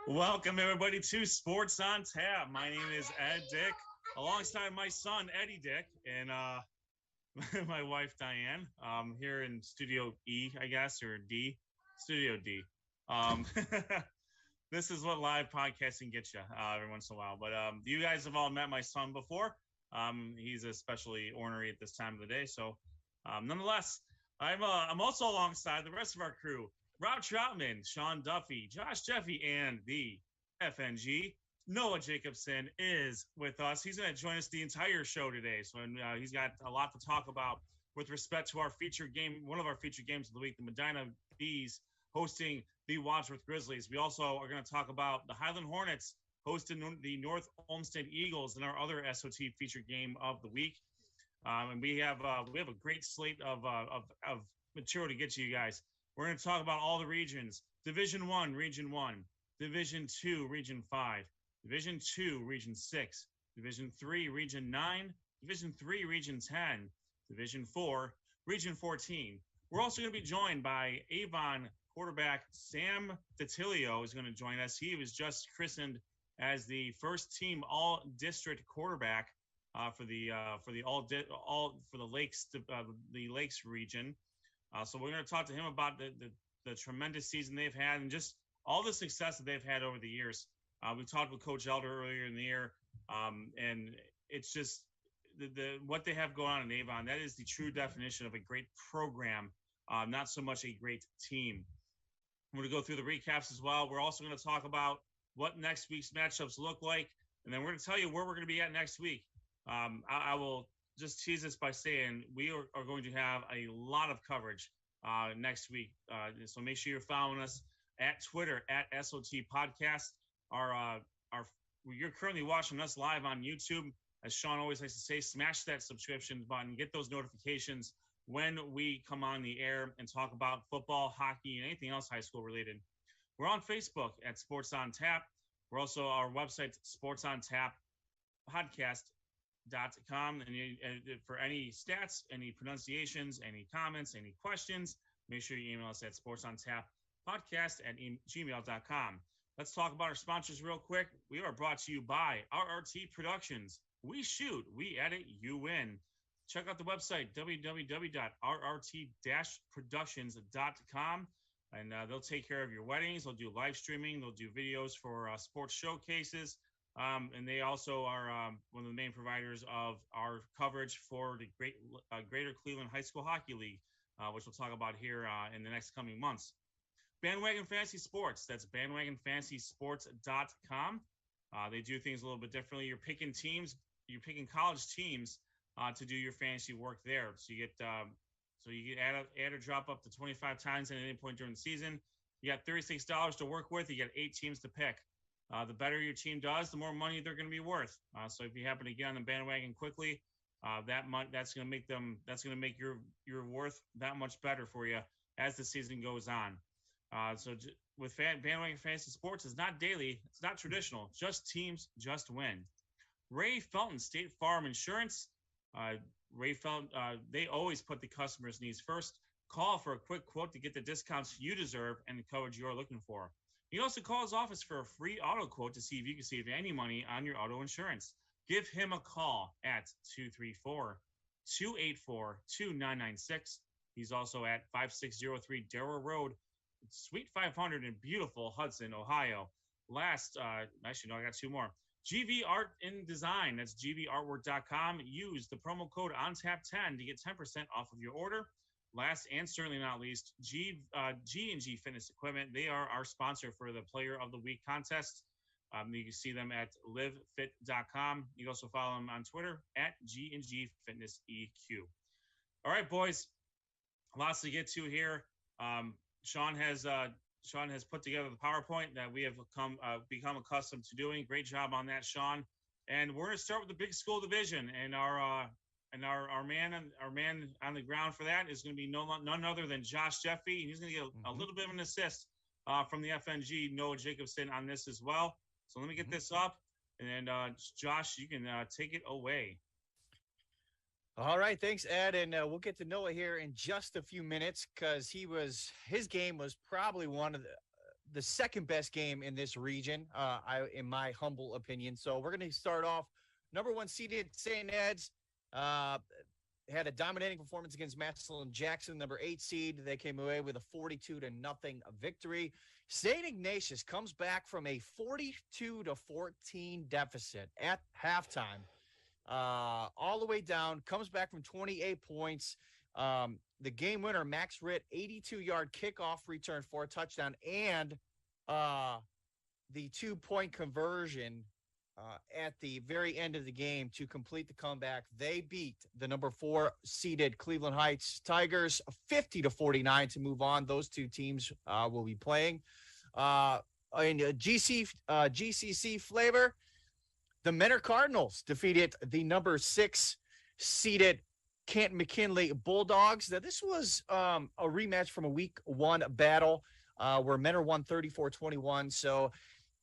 Welcome, everybody, to Sports on Tap. My name is Ed Dick, alongside my son, Eddie Dick, and my wife, Diane, here in Studio E, I guess, or D, Studio D. Um, this is what live podcasting gets you every once in a while. But you guys have all met my son before. He's especially ornery at this time of the day. So, nonetheless, I'm also alongside the rest of our crew. Rob Troutman, Sean Duffy, Josh Jeffy, and the FNG. Noah Jacobson is with us. He's going to join us the entire show today. So he's got a lot to talk about with respect to our feature game, one of our featured games of the week, the Medina Bees hosting the Wadsworth Grizzlies. We also are going to talk about the Highland Hornets hosting the North Olmsted Eagles in our other SOT featured game of the week. And we have a great slate of material to get to you guys. We're going to talk about all the regions. Division 1, Region 1. Division 2, Region 5. Division 2, Region 6. Division 3, Region 9. Division 3, Region 10. Division 4, Region 14. We're also going to be joined by Avon quarterback Sam DiTilio is going to join us. He was just christened as the first team all-district quarterback for the Lakes region. So we're going to talk to him about the tremendous season they've had and just all the success that they've had over the years. We talked with Coach Elder earlier in the year, and it's just what they have going on in Avon. That is the true definition of a great program, not so much a great team. I'm going to go through the recaps as well. We're also going to talk about what next week's matchups look like, and then we're going to tell you where we're going to be at next week. I will just tease this by saying we are going to have a lot of coverage next week. So make sure you're following us at Twitter at SOT Podcast. You're currently watching us live on YouTube. As Sean always likes to say, smash that subscription button, get those notifications when we come on the air and talk about football, hockey, and anything else high school related. We're on Facebook at Sports on Tap. We're also our website, Sports on Tap Podcast.com. And for any stats, any pronunciations, any comments, any questions, make sure you email us at sportsontap.podcast@gmail.com. Let's talk about our sponsors real quick. We are brought to you by RRT Productions. We shoot, we edit, you win. Check out the website, www.rrt-productions.com. And they'll take care of your weddings. They'll do live streaming. They'll do videos for sports showcases. And they also are one of the main providers of our coverage for the Greater Cleveland High School Hockey League, which we'll talk about here in the next coming months. Bandwagon Fantasy Sports. That's bandwagonfantasysports.com. They do things a little bit differently. You're picking college teams to do your fantasy work there. So you get add or drop up to 25 times at any point during the season. You got $36 to work with. You got 8 teams to pick. The better your team does, the more money they're going to be worth. So if you happen to get on the bandwagon quickly, that's going to make your worth that much better for you as the season goes on. With Bandwagon Fantasy Sports, it's not daily, it's not traditional. Just teams, just win. Ray Felton, State Farm Insurance. Ray Felton, they always put the customer's needs first. Call for a quick quote to get the discounts you deserve and the coverage you're looking for. You can also call his office for a free auto quote to see if you can save any money on your auto insurance. Give him a call at 234-284-2996. He's also at 5603 Darrow Road, Suite 500 in beautiful Hudson, Ohio. I got 2 more. GV Art and Design. That's gvartwork.com. Use the promo code ONTAP10 to get 10% off of your order. Last and certainly not least, G&G Fitness Equipment. They are our sponsor for the Player of the Week contest. You can see them at livefit.com. You can also follow them on Twitter at G&G Fitness EQ. All right, boys, lots to get to here. Sean has put together the PowerPoint that we have become accustomed to doing. Great job on that, Sean. And we're going to start with the big school division, and our man on the ground for that is going to be none other than Josh Jeffy. He's going to get a little bit of an assist from the FNG, Noah Jacobson, on this as well. So let me get this up, and Josh, you can take it away. All right, thanks, Ed, and we'll get to Noah here in just a few minutes because his game was probably one of the second best game in this region, in my humble opinion. So we're going to start off number 1 seeded St. Ed's. Had a dominating performance against Massillon Jackson, number 8 seed. They came away with a 42-0 victory. St. Ignatius comes back from a 42-14 deficit at halftime, all the way down, comes back from 28 points. The game winner, Max Ritt, 82-yard kickoff return for a touchdown, and the 2-point conversion at the very end of the game to complete the comeback. They beat the number 4 seeded Cleveland Heights Tigers 50-49 to move on. Those two teams will be playing. In GCC flavor, the Menor Cardinals defeated the number 6 seeded Canton McKinley Bulldogs. Now, this was a rematch from a week 1 battle where Menor won 34-21. So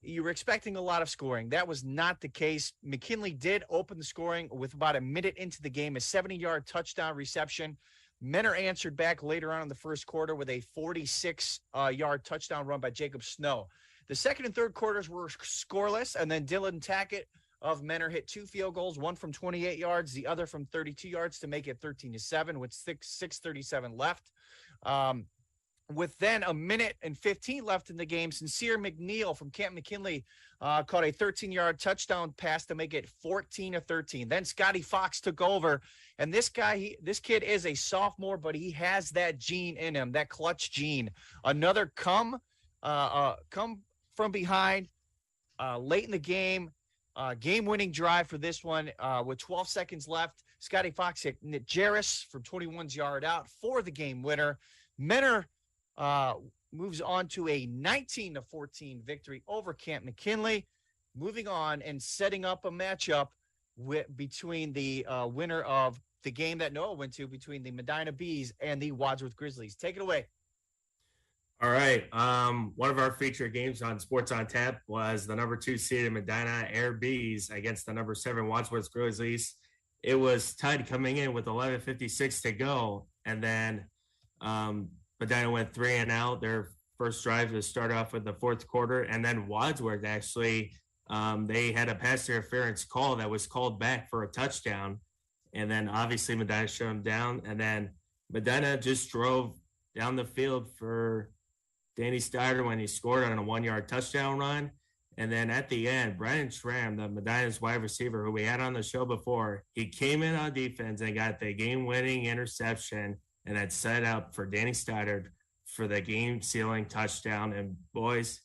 you were expecting a lot of scoring. That was not the case. McKinley did open the scoring with about a minute into the game, a 70-yard touchdown reception. Menor answered back later on in the first quarter with a 46-yard touchdown run by Jacob Snow. The second and third quarters were scoreless, and then Dylan Tackett of Menor hit 2 field goals, one from 28 yards, the other from 32 yards to make it 13-7 with 6:37 left. With then a minute and 15 left in the game, Sincere McNeil from Camp McKinley caught a 13-yard touchdown pass to make it 14-13. Then Scotty Fox took over, and this kid is a sophomore, but he has that gene in him, that clutch gene. Another come from behind late in the game, game-winning drive for this one with 12 seconds left. Scotty Fox hit Nick Jarris from 21's yard out for the game winner. Menor moves on to a 19-14 victory over Camp McKinley, moving on and setting up a matchup between the winner of the game that Noah went to between the Medina Bees and the Wadsworth Grizzlies. Take it away. All right. One of our featured games on Sports on Tap was the number 2 seeded Medina Air Bees against the number 7 Wadsworth Grizzlies. It was tied coming in with 11:56 to go, and then Medina went 3 and out. Their first drive to start off with the fourth quarter, and then Wadsworth actually they had a pass interference call that was called back for a touchdown, and then obviously Medina shut them down, and then Medina just drove down the field for Danny Steiner when he scored on a 1-yard touchdown run. And then at the end, Brian Schramm, the Medina's wide receiver who we had on the show before, he came in on defense and got the game-winning interception, and that set up for Danny Steiner for the game-sealing touchdown. And boys,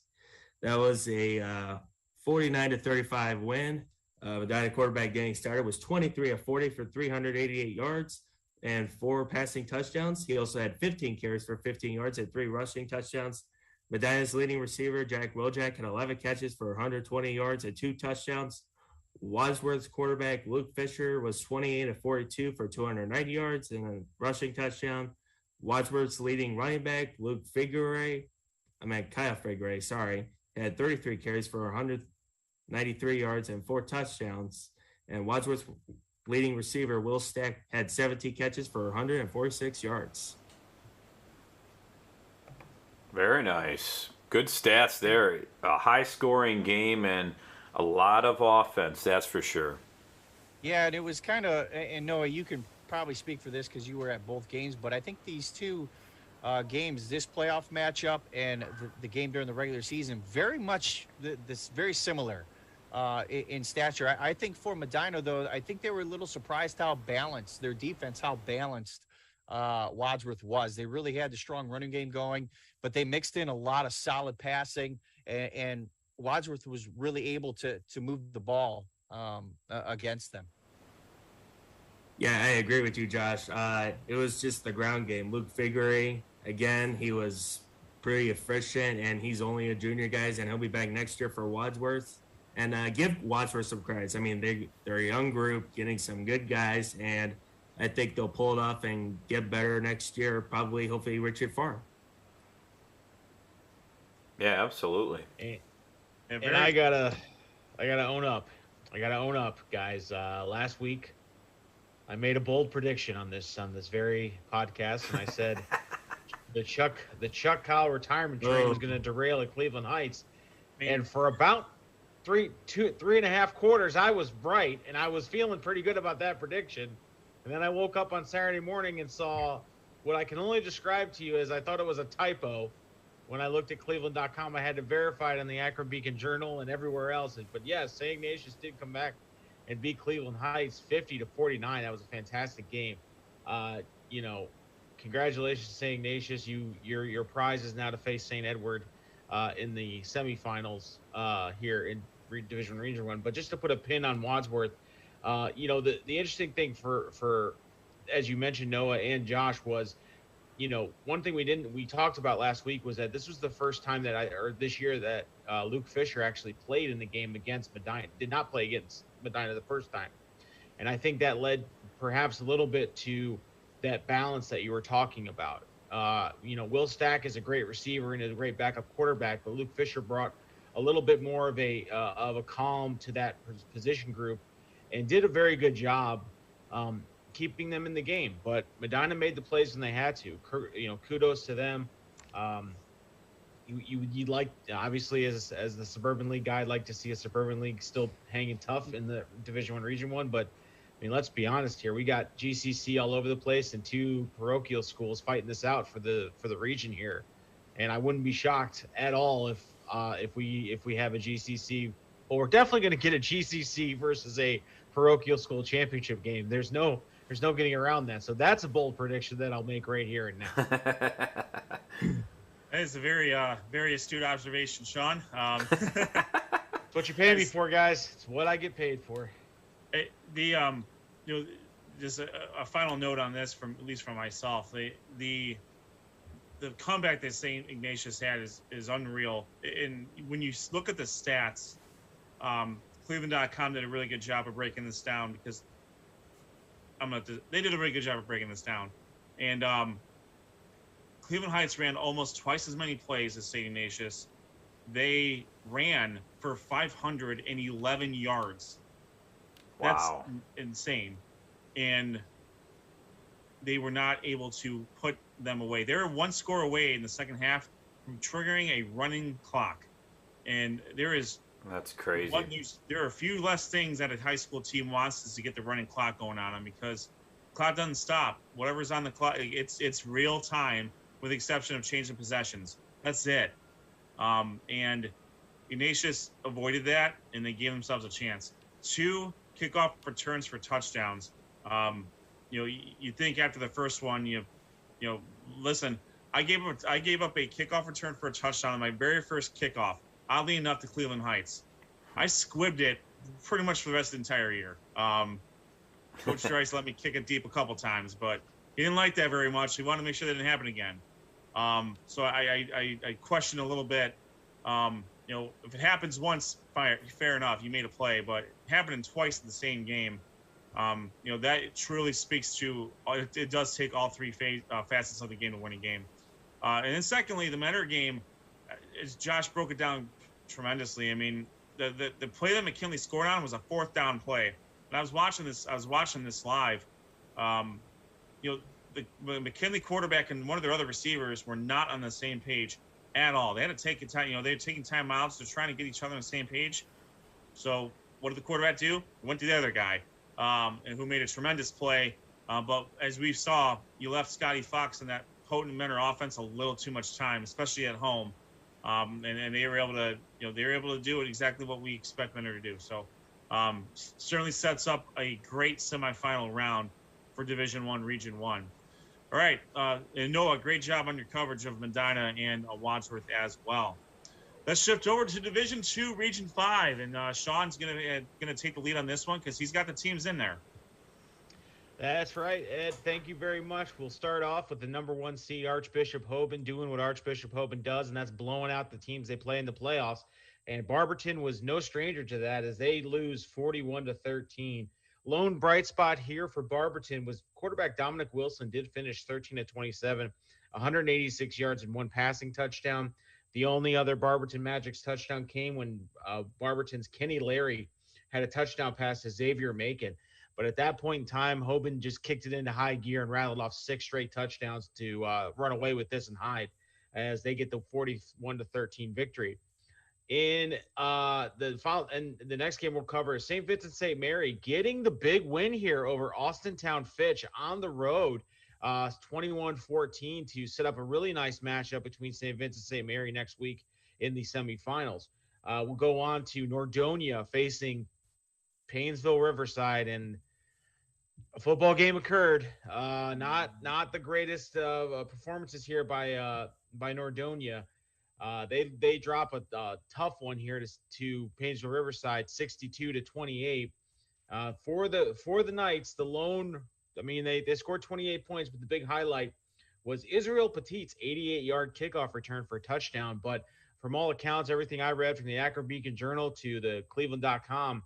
that was a 49-35 win. Medina quarterback Danny Steiner was 23 of 40 for 388 yards and 4 passing touchdowns. He also had 15 carries for 15 yards and 3 rushing touchdowns. Medina's leading receiver, Jack Wojak, had 11 catches for 120 yards and 2 touchdowns. Wadsworth's quarterback, Luke Fisher, was 28 of 42 for 290 yards and a rushing touchdown. Wadsworth's leading running back, Kyle Figure, had 33 carries for 193 yards and 4 touchdowns. And Wadsworth's leading receiver, Will Stack, had 17 catches for 146 yards. Very nice. Good stats there. A high-scoring game and a lot of offense, that's for sure. Yeah, and it was kind of, and Noah, you can probably speak for this because you were at both games, but I think these two games, this playoff matchup and the game during the regular season, very much very similar in stature. I think for Medina, though, I think they were a little surprised how balanced their defense, how balanced Wadsworth was. They really had the strong running game going, but they mixed in a lot of solid passing, and Wadsworth was really able to move the ball against them. Yeah, I agree with you, Josh. It was just the ground game. Luke Figure, again, he was pretty efficient, and he's only a junior, guys, and he'll be back next year for Wadsworth. And give Wadsworth some credit. I mean, they're a young group, getting some good guys, and I think they'll pull it off and get better next year, probably, hopefully, Richard Farr. Yeah, absolutely. And I gotta own up. Guys. Last week, I made a bold prediction on this very podcast, and I said the Chuck Kyle retirement train was going to derail at Cleveland Heights. And for about three and a half quarters, I was right, and I was feeling pretty good about that prediction. And then I woke up on Saturday morning and saw what I can only describe to you as I thought it was a typo. When I looked at Cleveland.com, I had to verify it on the Akron Beacon Journal and everywhere else. But yes, St. Ignatius did come back and beat Cleveland Heights 50-49. That was a fantastic game. Congratulations to St. Ignatius. Your prize is now to face St. Edward in the semifinals here in Division Region 1. But just to put a pin on Wadsworth, the interesting thing for as you mentioned, Noah and Josh, was, one thing we talked about last week was that this was the first time this year that Luke Fisher actually played in the game against Medina, did not play against Medina the first time. And I think that led perhaps a little bit to that balance that you were talking about. Will Stack is a great receiver and is a great backup quarterback, but Luke Fisher brought a little bit more of a calm to that position group and did a very good job keeping them in the game. But Medina made the plays when they had to. Kudos to them. You'd like, obviously, as the Suburban League guy, I'd like to see a Suburban League still hanging tough in the Division 1 Region 1, but let's be honest here. We got GCC all over the place and two parochial schools fighting this out for the region here, and I wouldn't be shocked at all if we have a GCC. Well, we're definitely going to get a GCC versus a parochial school championship game. There's no getting around that. So that's a bold prediction that I'll make right here and now. That is a very very astute observation, Sean. It's what you pay me for, guys. It's what I get paid for. Just a final note on this, at least from myself. The comeback that St. Ignatius had is unreal. And when you look at the stats, Cleveland.com did a really good job of breaking this down, because they did a really good job of breaking this down. And Cleveland Heights ran almost twice as many plays as St. Ignatius. They ran for 511 yards. That's Wow. insane. And they were not able to put them away. They were one score away in the second half from triggering a running clock. And that's crazy. There are a few less things that a high school team wants is to get the running clock going on them, because the clock doesn't stop. Whatever's on the clock, it's real time, with the exception of changing possessions. That's it. And Ignatius avoided that, and they gave themselves a chance. 2 kickoff returns for touchdowns. You think after the first one, listen, I gave up a kickoff return for a touchdown on my very first kickoff, oddly enough, to Cleveland Heights. I squibbed it pretty much for the rest of the entire year. Coach Trice let me kick it deep a couple times, but he didn't like that very much. He wanted to make sure that didn't happen again. So I questioned a little bit. If it happens once, fair enough, you made a play, but happening twice in the same game, that truly speaks to it does take all three facets of the game to win a game. And then secondly, the Mentor game, as Josh broke it down tremendously. I mean, the play that McKinley scored on was a 4th down play. And I was watching this live. The McKinley quarterback and one of their other receivers were not on the same page at all. They had to take time. They were taking timeouts. They're trying to get each other on the same page. So what did the quarterback do? Went to the other guy, and who made a tremendous play. But as we saw, you left Scotty Fox and that potent Mentor offense a little too much time, especially at home. And they were able to do it exactly what we expect Mentor to do. So certainly sets up a great semifinal round for Division 1, Region 1. All right, and Noah, great job on your coverage of Medina and Wadsworth as well. Let's shift over to Division 2, Region 5, and Sean's gonna take the lead on this one because he's got the teams in there. That's right, Ed. Thank you very much. We'll start off with the number 1 seed, Archbishop Hoban, doing what Archbishop Hoban does, and that's blowing out the teams they play in the playoffs. And Barberton was no stranger to that, as they lose 41-13. Lone bright spot here for Barberton was quarterback Dominic Wilson did finish 13-27, 186 yards and 1 passing touchdown. The only other Barberton Magic's touchdown came when Barberton's Kenny Larry had a touchdown pass to Xavier Macon. But at that point in time, Hoban just kicked it into high gear and rattled off 6 straight touchdowns to run away with this and hide as they get the 41-13 victory. In the next game we'll cover is St. Vincent St. Mary getting the big win here over Austintown Fitch on the road, 21-14 to set up a really nice matchup between St. Vincent St. Mary next week in the semifinals. We'll go on to Nordonia facing Painesville Riverside, and a football game occurred. Not the greatest performances here by Nordonia. They drop a tough one here to Painesville Riverside, 62-28. For the Knights, they scored 28 points, but the big highlight was Israel Petit's 88-yard kickoff return for a touchdown. But from all accounts, everything I read from the Akron Beacon Journal to the Cleveland.com,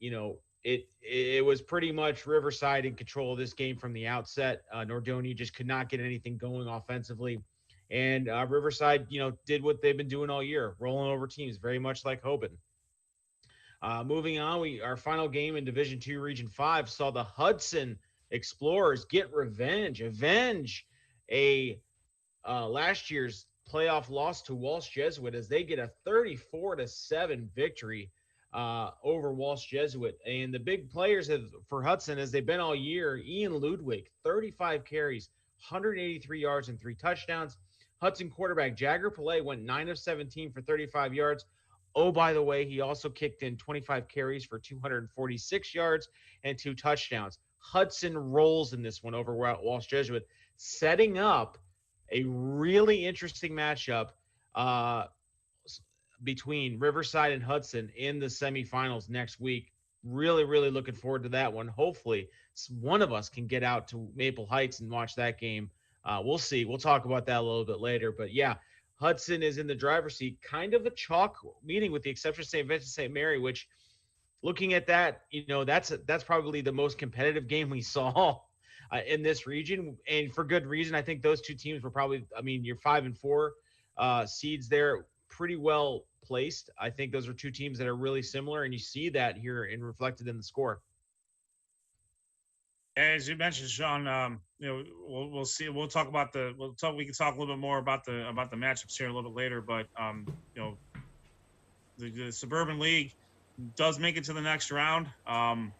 it was pretty much Riverside in control of this game from the outset. Nordonia just could not get anything going offensively. And Riverside, did what they've been doing all year, rolling over teams, very much like Hoban. Moving on, our final game in Division II, Region 5 saw the Hudson Explorers get revenge, avenge last year's playoff loss to Walsh Jesuit as they get a 34-7 victory over Walsh Jesuit. And the big players for Hudson, as they've been all year, Ian Ludwig, 35 carries, 183 yards and 3 touchdowns. Hudson quarterback Jagger Pillay went 9 of 17 for 35 yards. Oh, by the way, he also kicked in 25 carries for 246 yards and 2 touchdowns. Hudson rolls in this one over Walsh Jesuit, setting up a really interesting matchup between Riverside and Hudson in the semifinals next week. Really, really looking forward to that one. Hopefully, one of us can get out to Maple Heights and watch that game. We'll see. We'll talk about that a little bit later. But, yeah, Hudson is in the driver's seat. Kind of a chalk meeting with the exception of St. Vincent St. Mary, which, looking at that, that's probably the most competitive game we saw in this region. And for good reason. I think those two teams were probably – your 5 and 4 seeds there pretty well placed. I think those are two teams that are really similar, and you see that here and reflected in the score. As you mentioned, Sean, we'll see. We can talk a little bit more about the matchups here a little bit later. But the Suburban League does make it to the next round. And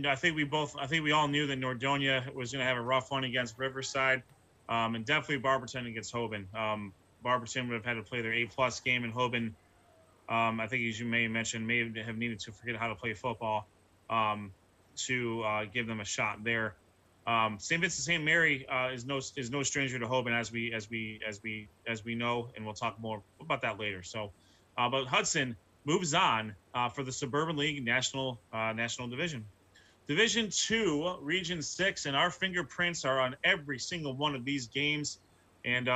I think we all knew that Nordonia was going to have a rough one against Riverside, and definitely Barberton against Hoban. Barberton would have had to play their A+ game, and Hoban, I think, as you may have mentioned, may have needed to forget how to play football to give them a shot there. St. Vincent St. Mary is no stranger to Hoban, as we know, and we'll talk more about that later. So, but Hudson moves on for the Suburban League National Division. Division 2, Region 6, and our fingerprints are on every single one of these games. And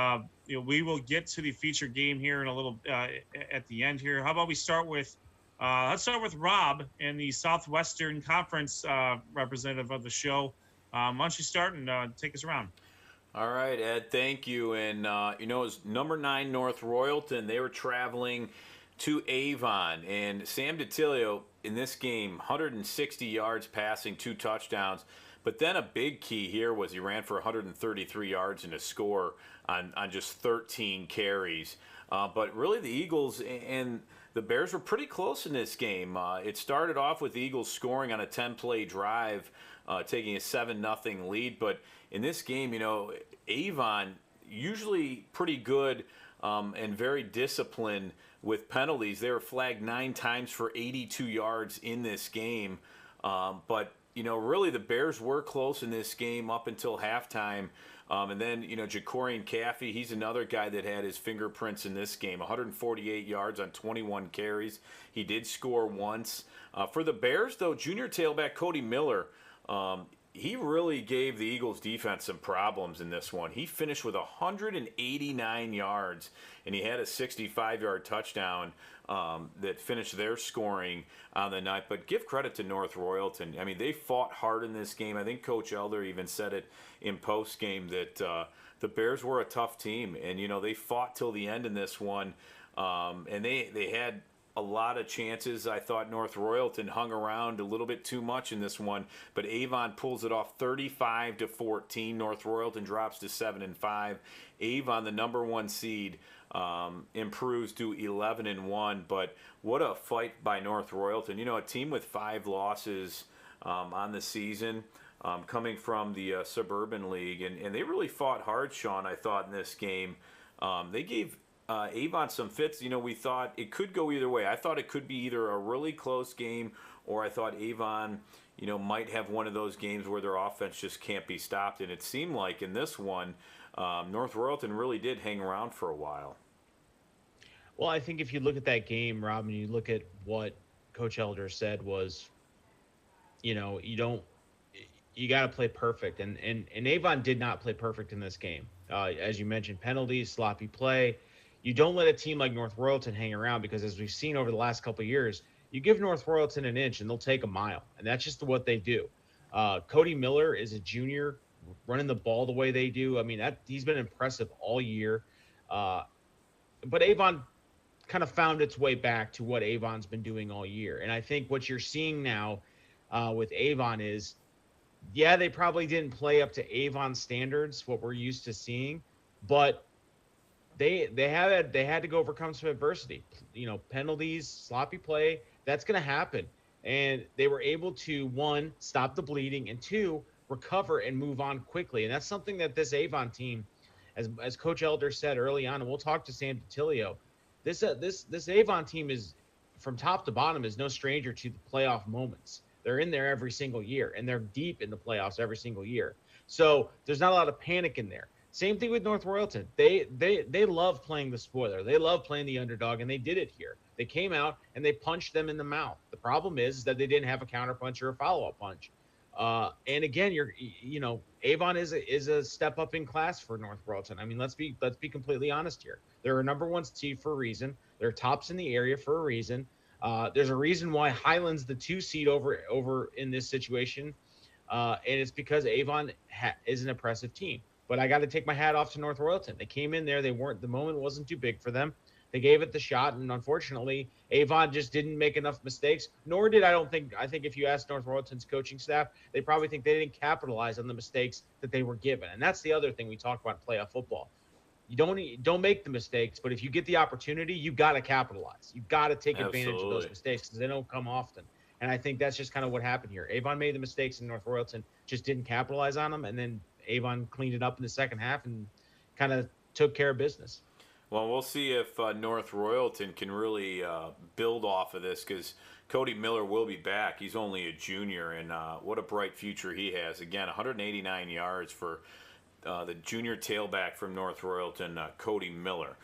we will get to the feature game here in a little at the end here. How about we start with let's start with Rob and the Southwestern Conference representative of the show. Why don't you start and take us around? All right, Ed, thank you. And it was number 9 North Royalton. They were traveling to Avon, and Sam DiTilio in this game, 160 yards passing, 2 touchdowns. But then a big key here was he ran for 133 yards and a score on just 13 carries. But really the Eagles and the Bears were pretty close in this game. It started off with the Eagles scoring on a 10-play drive, taking a 7-0 lead. But in this game, Avon usually pretty good and very disciplined with penalties. They were flagged 9 times for 82 yards in this game. But really the Bears were close in this game up until halftime. And then, Jacorian Caffey, he's another guy that had his fingerprints in this game. 148 yards on 21 carries. He did score once. For the Bears, though, junior tailback Cody Miller, he really gave the Eagles defense some problems in this one. He finished with 189 yards, and he had a 65-yard touchdown that finished their scoring on the night. But give credit to North Royalton. I mean, they fought hard in this game. I think Coach Elder even said it in post-game that the Bears were a tough team. And, they fought till the end in this one. And they had a lot of chances. I thought North Royalton hung around a little bit too much in this one, but Avon pulls it off 35-14. North Royalton drops to 7-5. Avon, the number 1 seed, improves to 11-1. But what a fight by North Royalton. You know, a team with 5 losses on the season, coming from the Suburban League, and they really fought hard, Sean, I thought, in this game. They gave Avon some fits. You know, we thought it could go either way. I thought it could be either a really close game, or I thought Avon, you know, might have one of those games where their offense just can't be stopped. And it seemed like in this one, North Royalton really did hang around for a while. Well, I think if you look at that game, Rob, and you look at what Coach Elder said was, you know, you got to play perfect. And Avon did not play perfect in this game. As you mentioned, penalties, sloppy play. You don't let a team like North Royalton hang around, because as we've seen over the last couple of years, you give North Royalton an inch and they'll take a mile. And that's just what they do. Cody Miller is a junior running the ball the way they do. I mean, he's been impressive all year. But Avon kind of found its way back to what Avon's been doing all year. And I think what you're seeing now with Avon is, yeah, they probably didn't play up to Avon standards, what we're used to seeing, but they had to go overcome some adversity. You know, penalties, sloppy play, that's going to happen. And they were able to, 1, stop the bleeding, and 2, recover and move on quickly. And that's something that this Avon team, as Coach Elder said early on, and we'll talk to Sam DiTilio, this Avon team is, from top to bottom, is no stranger to the playoff moments. They're in there every single year, and they're deep in the playoffs every single year. So there's not a lot of panic in there. Same thing with North Royalton. They love playing the spoiler. They love playing the underdog, and they did it here. They came out and they punched them in the mouth. The problem is that they didn't have a counter punch or a follow-up punch. And again, Avon is a step up in class for North Royalton. I mean, let's be completely honest here. They're a number 1 seed for a reason. They're tops in the area for a reason. There's a reason why Highland's the 2 seed over in this situation, and it's because Avon is an impressive team. But I got to take my hat off to North Royalton. They came in there. The moment wasn't too big for them. They gave it the shot, and unfortunately, Avon just didn't make enough mistakes. Nor did I think if you ask North Royalton's coaching staff, they probably think they didn't capitalize on the mistakes that they were given. And that's the other thing we talk about in playoff football. You don't make the mistakes, but if you get the opportunity, you got to capitalize. You got to take advantage of those mistakes, because they don't come often. And I think that's just kind of what happened here. Avon made the mistakes, and North Royalton just didn't capitalize on them. And then Avon cleaned it up in the second half and kind of took care of business. Well, we'll see if North Royalton can really build off of this, because Cody Miller will be back. He's only a junior, and what a bright future he has. Again, 189 yards for the junior tailback from North Royalton, Cody Miller.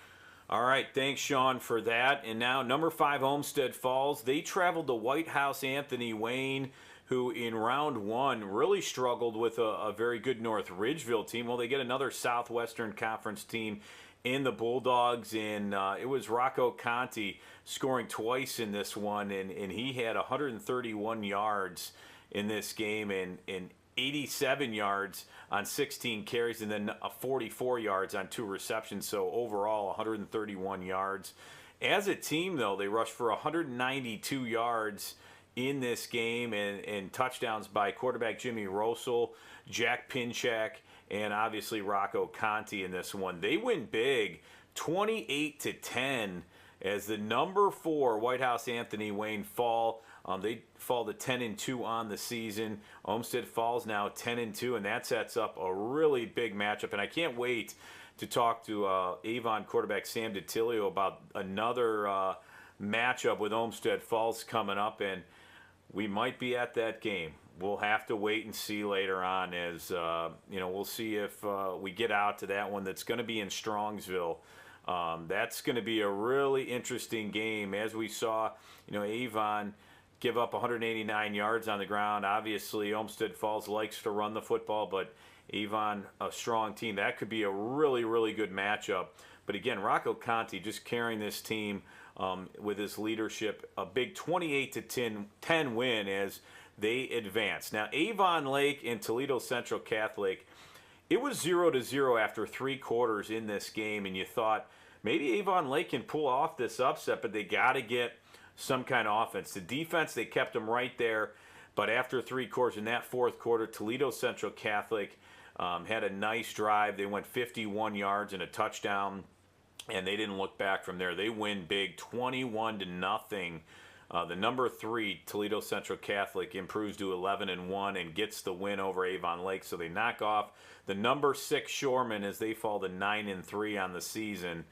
All right, thanks, Sean, for that. And now, number 5, Olmsted Falls. They traveled to White House Anthony Wayne, who in round 1 really struggled with a very good North Ridgeville team. Well, they get another Southwestern Conference team in the Bulldogs, and it was Rocco Conti scoring twice in this one, and he had 131 yards in this game and 87 yards on 16 carries, and then 44 yards on 2 receptions. So overall, 131 yards. As a team, though, they rushed for 192 yards in this game, and touchdowns by quarterback Jimmy Rosel, Jack Pinchak, and obviously Rocco Conti in this one. They win big, 28-10, as the number 4 White House Anthony Wayne fall. They fall to 10-2 on the season. Olmsted Falls now 10-2, and that sets up a really big matchup. And I can't wait to talk to Avon quarterback Sam DiTilio about another matchup with Olmsted Falls coming up, and we might be at that game. We'll have to wait and see later on, as we'll see if we get out to that one. That's going to be in Strongsville. That's going to be a really interesting game, as we saw, Avon give up 189 yards on the ground. Obviously, Olmsted Falls likes to run the football, but Avon, a strong team. That could be a really, really good matchup. But again, Rocco Conti just carrying this team with his leadership. A big 28-10 win as they advance. Now, Avon Lake and Toledo Central Catholic, it was 0-0 after 3 quarters in this game, and you thought maybe Avon Lake can pull off this upset, but they got to get some kind of offense. The defense, they kept them right there, but after 3 quarters, in that fourth quarter, Toledo Central Catholic had a nice drive. They went 51 yards and a touchdown, and they didn't look back from there. They win big, 21-0. The number 3 Toledo Central Catholic improves to 11-1 and gets the win over Avon Lake. So they knock off the number 6 Shoreman as they fall to 9-3 on the season.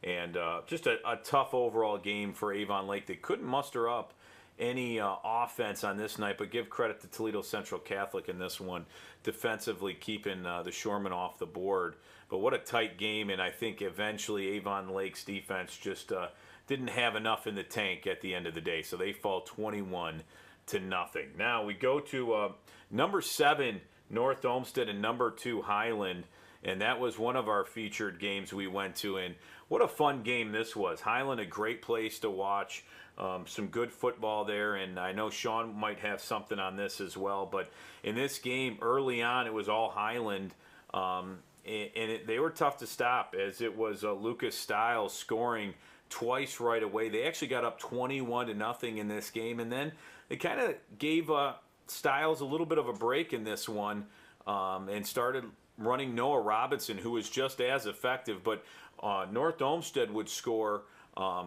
And just a tough overall game for Avon Lake. They couldn't muster up any offense on this night, but give credit to Toledo Central Catholic in this one, defensively keeping the Shoremen off the board. But what a tight game, and I think eventually Avon Lake's defense just didn't have enough in the tank at the end of the day, so they fall 21-0. Now we go to number 7 North Olmsted and number 2 Highland, and that was one of our featured games we went to, and what a fun game this was. Highland, a great place to watch. Some good football there, and I know Sean might have something on this as well, but in this game, early on, it was all Highland, they were tough to stop, as it was Lucas Stiles scoring twice right away. They actually got up 21-0 in this game, and then they kind of gave Stiles a little bit of a break in this one, and started running Noah Robinson, who was just as effective, but North Olmsted would score.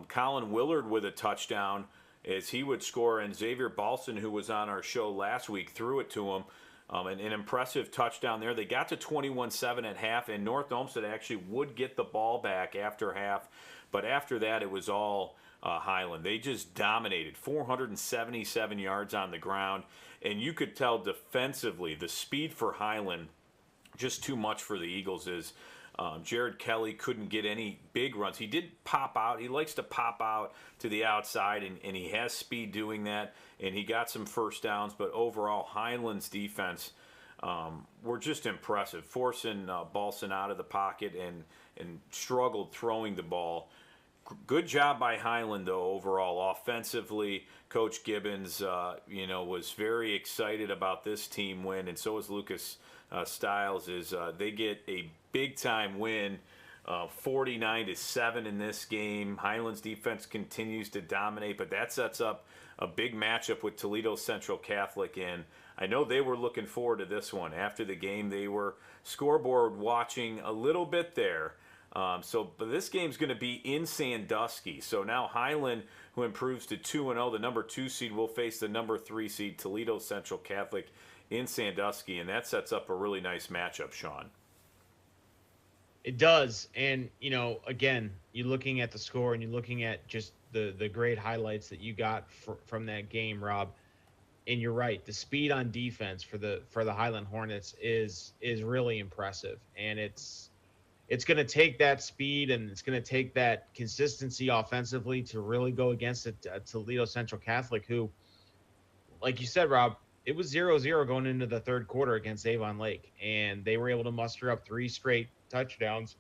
Colin Willard with a touchdown as he would score, and Xavier Balson, who was on our show last week, threw it to him. An impressive touchdown there. They got to 21-7 at half, and North Olmsted actually would get the ball back after half, but after that it was all Highland. They just dominated, 477 yards on the ground, and you could tell defensively the speed for Highland, just too much for the Eagles. Is Jared Kelly couldn't get any big runs. He did pop out. He likes to pop out to the outside, and he has speed doing that, and he got some first downs. But overall, Highland's defense were just impressive, forcing Balson out of the pocket and struggled throwing the ball. Good job by Highland, though, overall. Offensively, Coach Gibbons, was very excited about this team win, and so is Lucas Stiles. They get a big-time win, 49-7 in this game. Highland's defense continues to dominate, but that sets up a big matchup with Toledo Central Catholic, and I know they were looking forward to this one. After the game, they were scoreboard watching a little bit there. But this game's going to be in Sandusky. So now Highland, who improves to 2-0, the number 2 seed, will face the number 3 seed Toledo Central Catholic in Sandusky, and that sets up a really nice matchup, Sean. It does, and again, you're looking at the score and you're looking at just the great highlights that you got from that game, Rob. And you're right, the speed on defense for the Highland Hornets is really impressive, and it's going to take that speed and it's going to take that consistency offensively to really go against Toledo Central Catholic, who, like you said, Rob, it was 0-0 going into the third quarter against Avon Lake, and they were able to muster up 3 straight touchdowns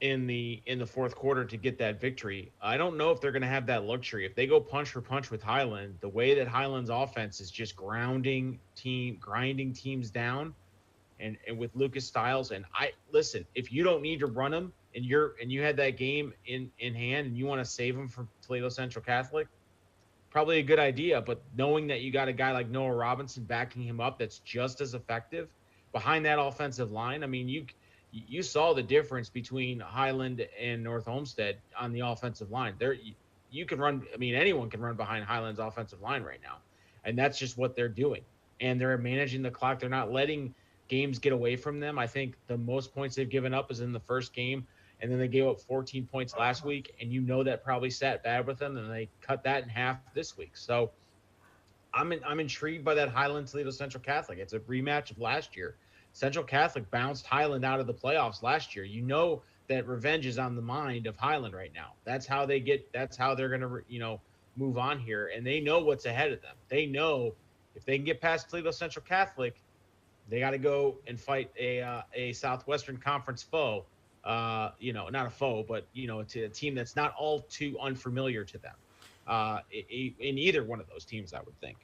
in the fourth quarter to get that victory. I don't know if they're going to have that luxury. If they go punch for punch with Highland, the way that Highland's offense is just grinding teams down, and with Lucas Stiles, and listen, if you don't need to run them and you had that game in hand and you want to save them from Toledo Central Catholic, probably a good idea. But knowing that you got a guy like Noah Robinson backing him up that's just as effective behind that offensive line, I mean, you saw the difference between Highland and North Olmsted on the offensive line. You can run. I mean, anyone can run behind Highland's offensive line right now, and that's just what they're doing. And they're managing the clock. They're not letting games get away from them. I think the most points they've given up is in the first game, and then they gave up 14 points last week, and that probably sat bad with them, and they cut that in half this week. So I'm intrigued by that Highland Toledo Central Catholic. It's a rematch of last year. Central Catholic bounced Highland out of the playoffs last year. You know that revenge is on the mind of Highland right now. That's how they're going to, move on here. And they know what's ahead of them. They know if they can get past Toledo Central Catholic, they got to go and fight a Southwestern Conference foe. Not a foe, but, to a team that's not all too unfamiliar to them. In either one of those teams, I would think.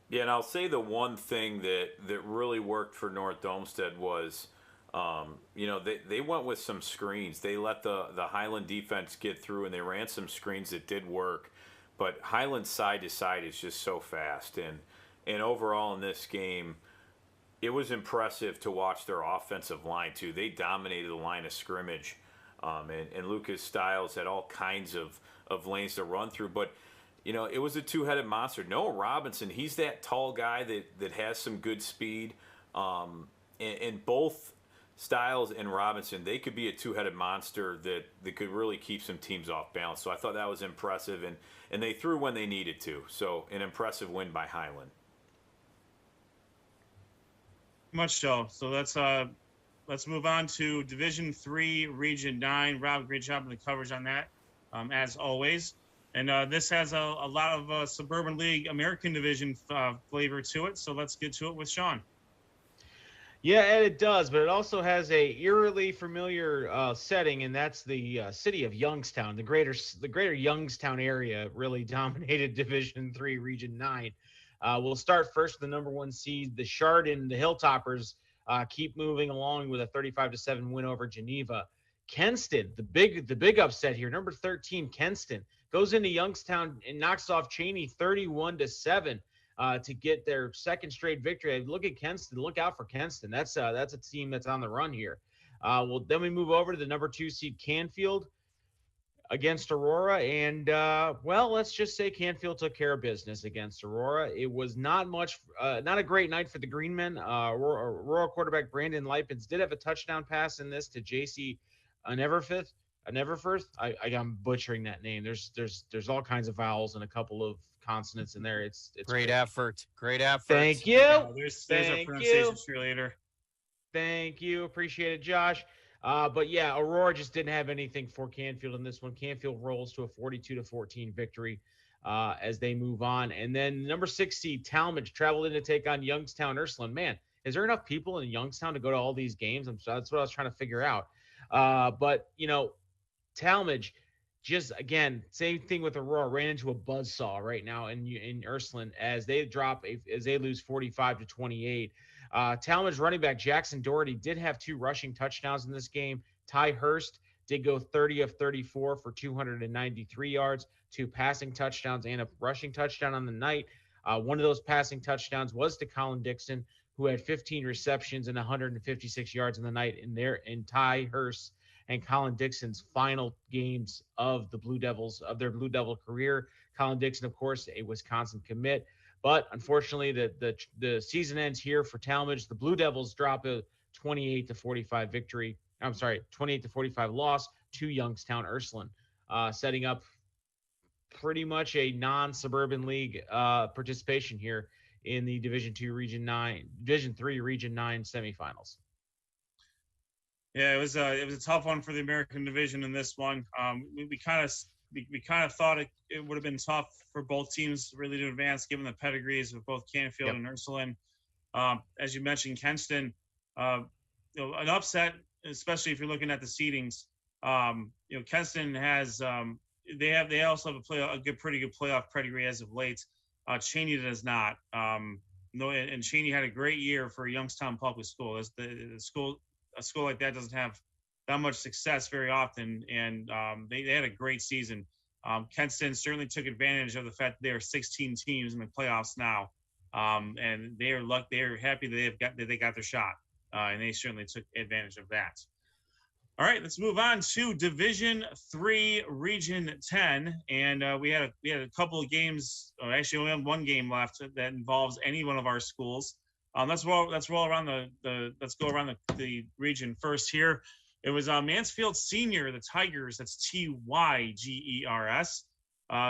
Yeah, and I'll say the one thing that really worked for North Olmsted was, they went with some screens. They let the Highland defense get through, and they ran some screens that did work. but Highland side to side is just so fast, and overall in this game, it was impressive to watch their offensive line too. They dominated the line of scrimmage, and Lucas Stiles had all kinds of lanes to run through. But it was a two-headed monster. Noah Robinson, he's that tall guy that has some good speed, and both Stiles and Robinson, they could be a two-headed monster that could really keep some teams off balance. So I thought that was impressive, and they threw when they needed to. So an impressive win by Highland. Much so. So let's move on to Division III, Region 9. Rob, great job on the coverage on that, as always. And this has a lot of Suburban League American Division flavor to it. So let's get to it with Sean. Yeah, and it does, but it also has a eerily familiar setting, and that's the city of Youngstown. The greater Youngstown area really dominated Division III, Region 9. We'll start first with the number 1 seed, the Chardon. The Hilltoppers keep moving along with a 35-7 win over Geneva. Kenston, the big upset here, number 13, Kenston goes into Youngstown and knocks off Cheney 31-7 to get their second straight victory. Look at Kenston. Look out for Kenston. That's a team that's on the run here. Well, then we move over to the number 2 seed, Canfield, against Aurora, and let's just say Canfield took care of business against Aurora. It was not a great night for the Green Men. Aurora quarterback Brandon Lipens did have a touchdown pass in this to JC Neverfirth. I'm butchering that name. There's all kinds of vowels and a couple of consonants in there. It's great effort. Thank you. There's a pronunciation cheerleader. Thank you. Appreciate it, Josh. But yeah, Aurora just didn't have anything for Canfield in this one. Canfield rolls to a 42-14 victory as they move on. And then number 6 seed, Talmadge, traveled in to take on Youngstown Ursuline. Man, is there enough people in Youngstown to go to all these games? That's what I was trying to figure out. But Talmadge, just again, same thing with Aurora, ran into a buzzsaw right now in Ursuline as they lose 45-28. Talmadge running back Jackson Doherty did have 2 rushing touchdowns in this game. Ty Hurst did go 30 of 34 for 293 yards, 2 passing touchdowns and a rushing touchdown on the night. One of those passing touchdowns was to Colin Dixon, who had 15 receptions and 156 yards in the night in Ty Hurst and Colin Dixon's final games of their Blue Devil career. Colin Dixon, of course, a Wisconsin commit. But unfortunately, the season ends here for Talmadge. The Blue Devils drop a 28-45 victory. I'm sorry, 28-45 loss to Youngstown Ursuline, setting up pretty much a non-Suburban League participation here in the Division III, Region 9 semifinals. Yeah, it was a tough one for the American Division in this one. We kind of thought it would have been tough for both teams really to advance, given the pedigrees of both Canfield and Ursuline. As you mentioned, Kenston, an upset, especially if you're looking at the seedings. Kenston has they also have a pretty good playoff pedigree as of late. Cheney does not. And Cheney had a great year for Youngstown Public School. A school like that doesn't have that much success very often, and they had a great season. Kenston certainly took advantage of the fact that there are 16 teams in the playoffs now, and they are happy that they got their shot, and they certainly took advantage of that. All right, let's move on to Division III, Region 10, and we had a couple of games. Actually, we only have one game left that involves any one of our schools. Let's go around the region first here. It was Mansfield Senior, the Tigers. That's Tygers.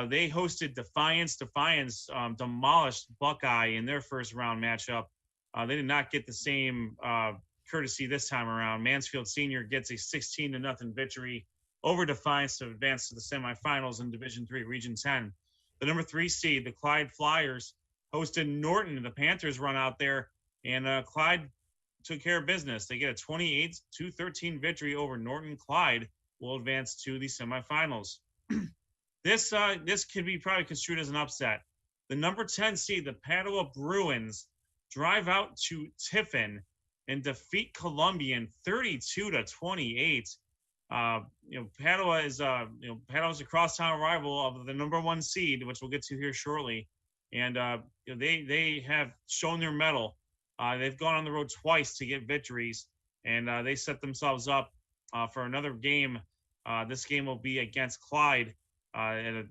They hosted Defiance. Defiance demolished Buckeye in their first round matchup. They did not get the same courtesy this time around. Mansfield Senior gets a 16-0 victory over Defiance to advance to the semifinals in Division III, Region 10. The number 3 seed, the Clyde Flyers, hosted Norton. The Panthers run out there, and Clyde took care of business. They get a 28-13 victory over Norton. Clyde will advance to the semifinals. This could be probably construed as an upset. The number 10 seed, the Padua Bruins, drive out to Tiffin and defeat Columbian 32-28. Padua is Padua's a crosstown rival of the number 1 seed, which we'll get to here shortly, and they have shown their mettle. They've gone on the road twice to get victories, and they set themselves up for another game. This game will be against Clyde. I'm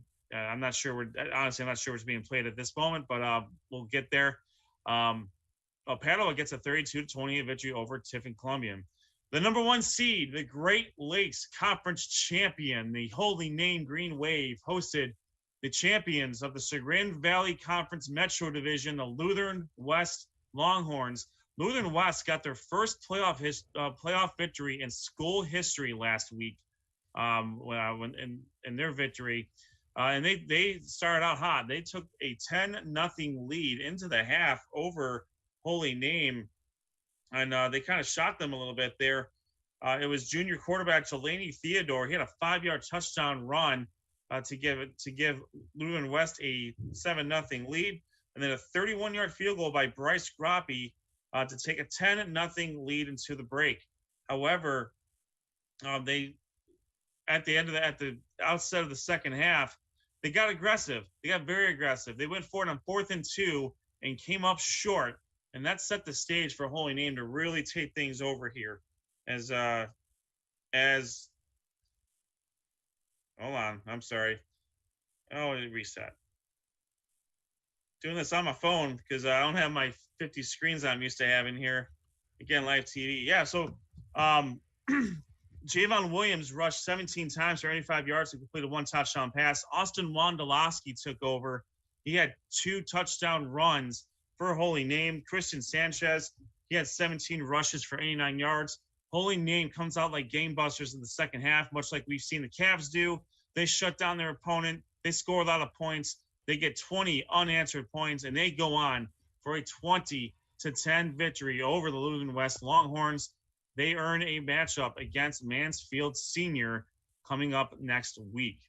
not sure what's being played at this moment, but we'll get there. Padua gets a 32-28 victory over Tiffin Columbian. The number 1 seed, the Great Lakes Conference champion, the Holy Name Green Wave, hosted the champions of the Chagrin Valley Conference Metro Division, the Lutheran West Longhorns. Lutheran West got their first playoff victory in school history last week in their victory. And they started out hot. They took a 10-0 lead into the half over Holy Name. And they kind of shot them a little bit there. It was junior quarterback Jelani Theodore. He had a 5-yard touchdown run to give Lutheran West a 7-0 lead, and then a 31-yard field goal by Bryce Groppe to take a 10-0 lead into the break. However, they at the outset of the second half, they got aggressive. They got very aggressive. They went for it on 4th and 2 and came up short. And that set the stage for Holy Name to really take things over here. As hold on, I'm sorry. Oh, it reset. Doing this on my phone because I don't have my 50 screens I'm used to having here. Again, live TV. Yeah, so Javon Williams rushed 17 times for 85 yards and completed 1 touchdown pass. Austin Wondolowski took over. He had 2 touchdown runs for Holy Name. Christian Sanchez, he had 17 rushes for 89 yards. Holy Name comes out like game busters in the second half, much like we've seen the Cavs do. They shut down their opponent. They score a lot of points. They get 20 unanswered points, and they go on for a 20-10 victory over the Lutheran West Longhorns. They earn a matchup against Mansfield Senior coming up next week.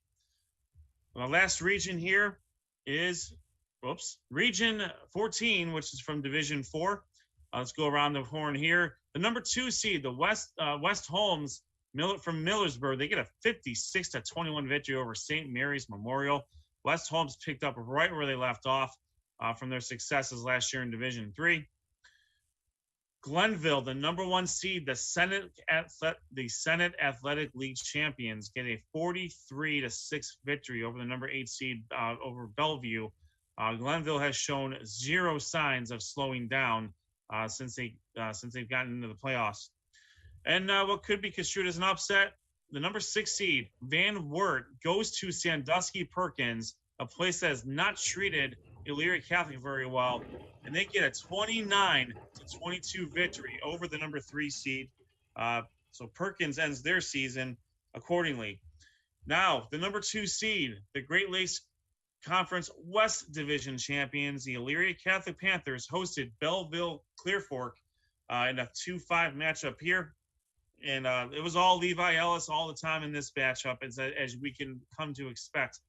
The last region here is Region 14, which is from Division 4. Let's go around the horn here. The number 2 seed, the West Holmes from Millersburg, they get a 56-21 victory over St. Mary's Memorial. West Holmes picked up right where they left off from their successes last year in Division 3. Glenville, the number 1 seed, the Senate Athletic League champions, get a 43-6 victory over the number 8 seed over Bellevue. Glenville has shown 0 signs of slowing down since they've gotten into the playoffs. And what could be construed as an upset, the number 6 seed, Van Wert, goes to Sandusky Perkins, a place that has not treated Elyria Catholic very well, and they get a 29-22 victory over the number 3 seed. So Perkins ends their season accordingly. Now, the number 2 seed, the Great Lakes Conference West Division champions, the Elyria Catholic Panthers, hosted Belleville Clear Fork in a 2-5 matchup here. And it was all Levi Ellis all the time in this matchup, as we can come to expect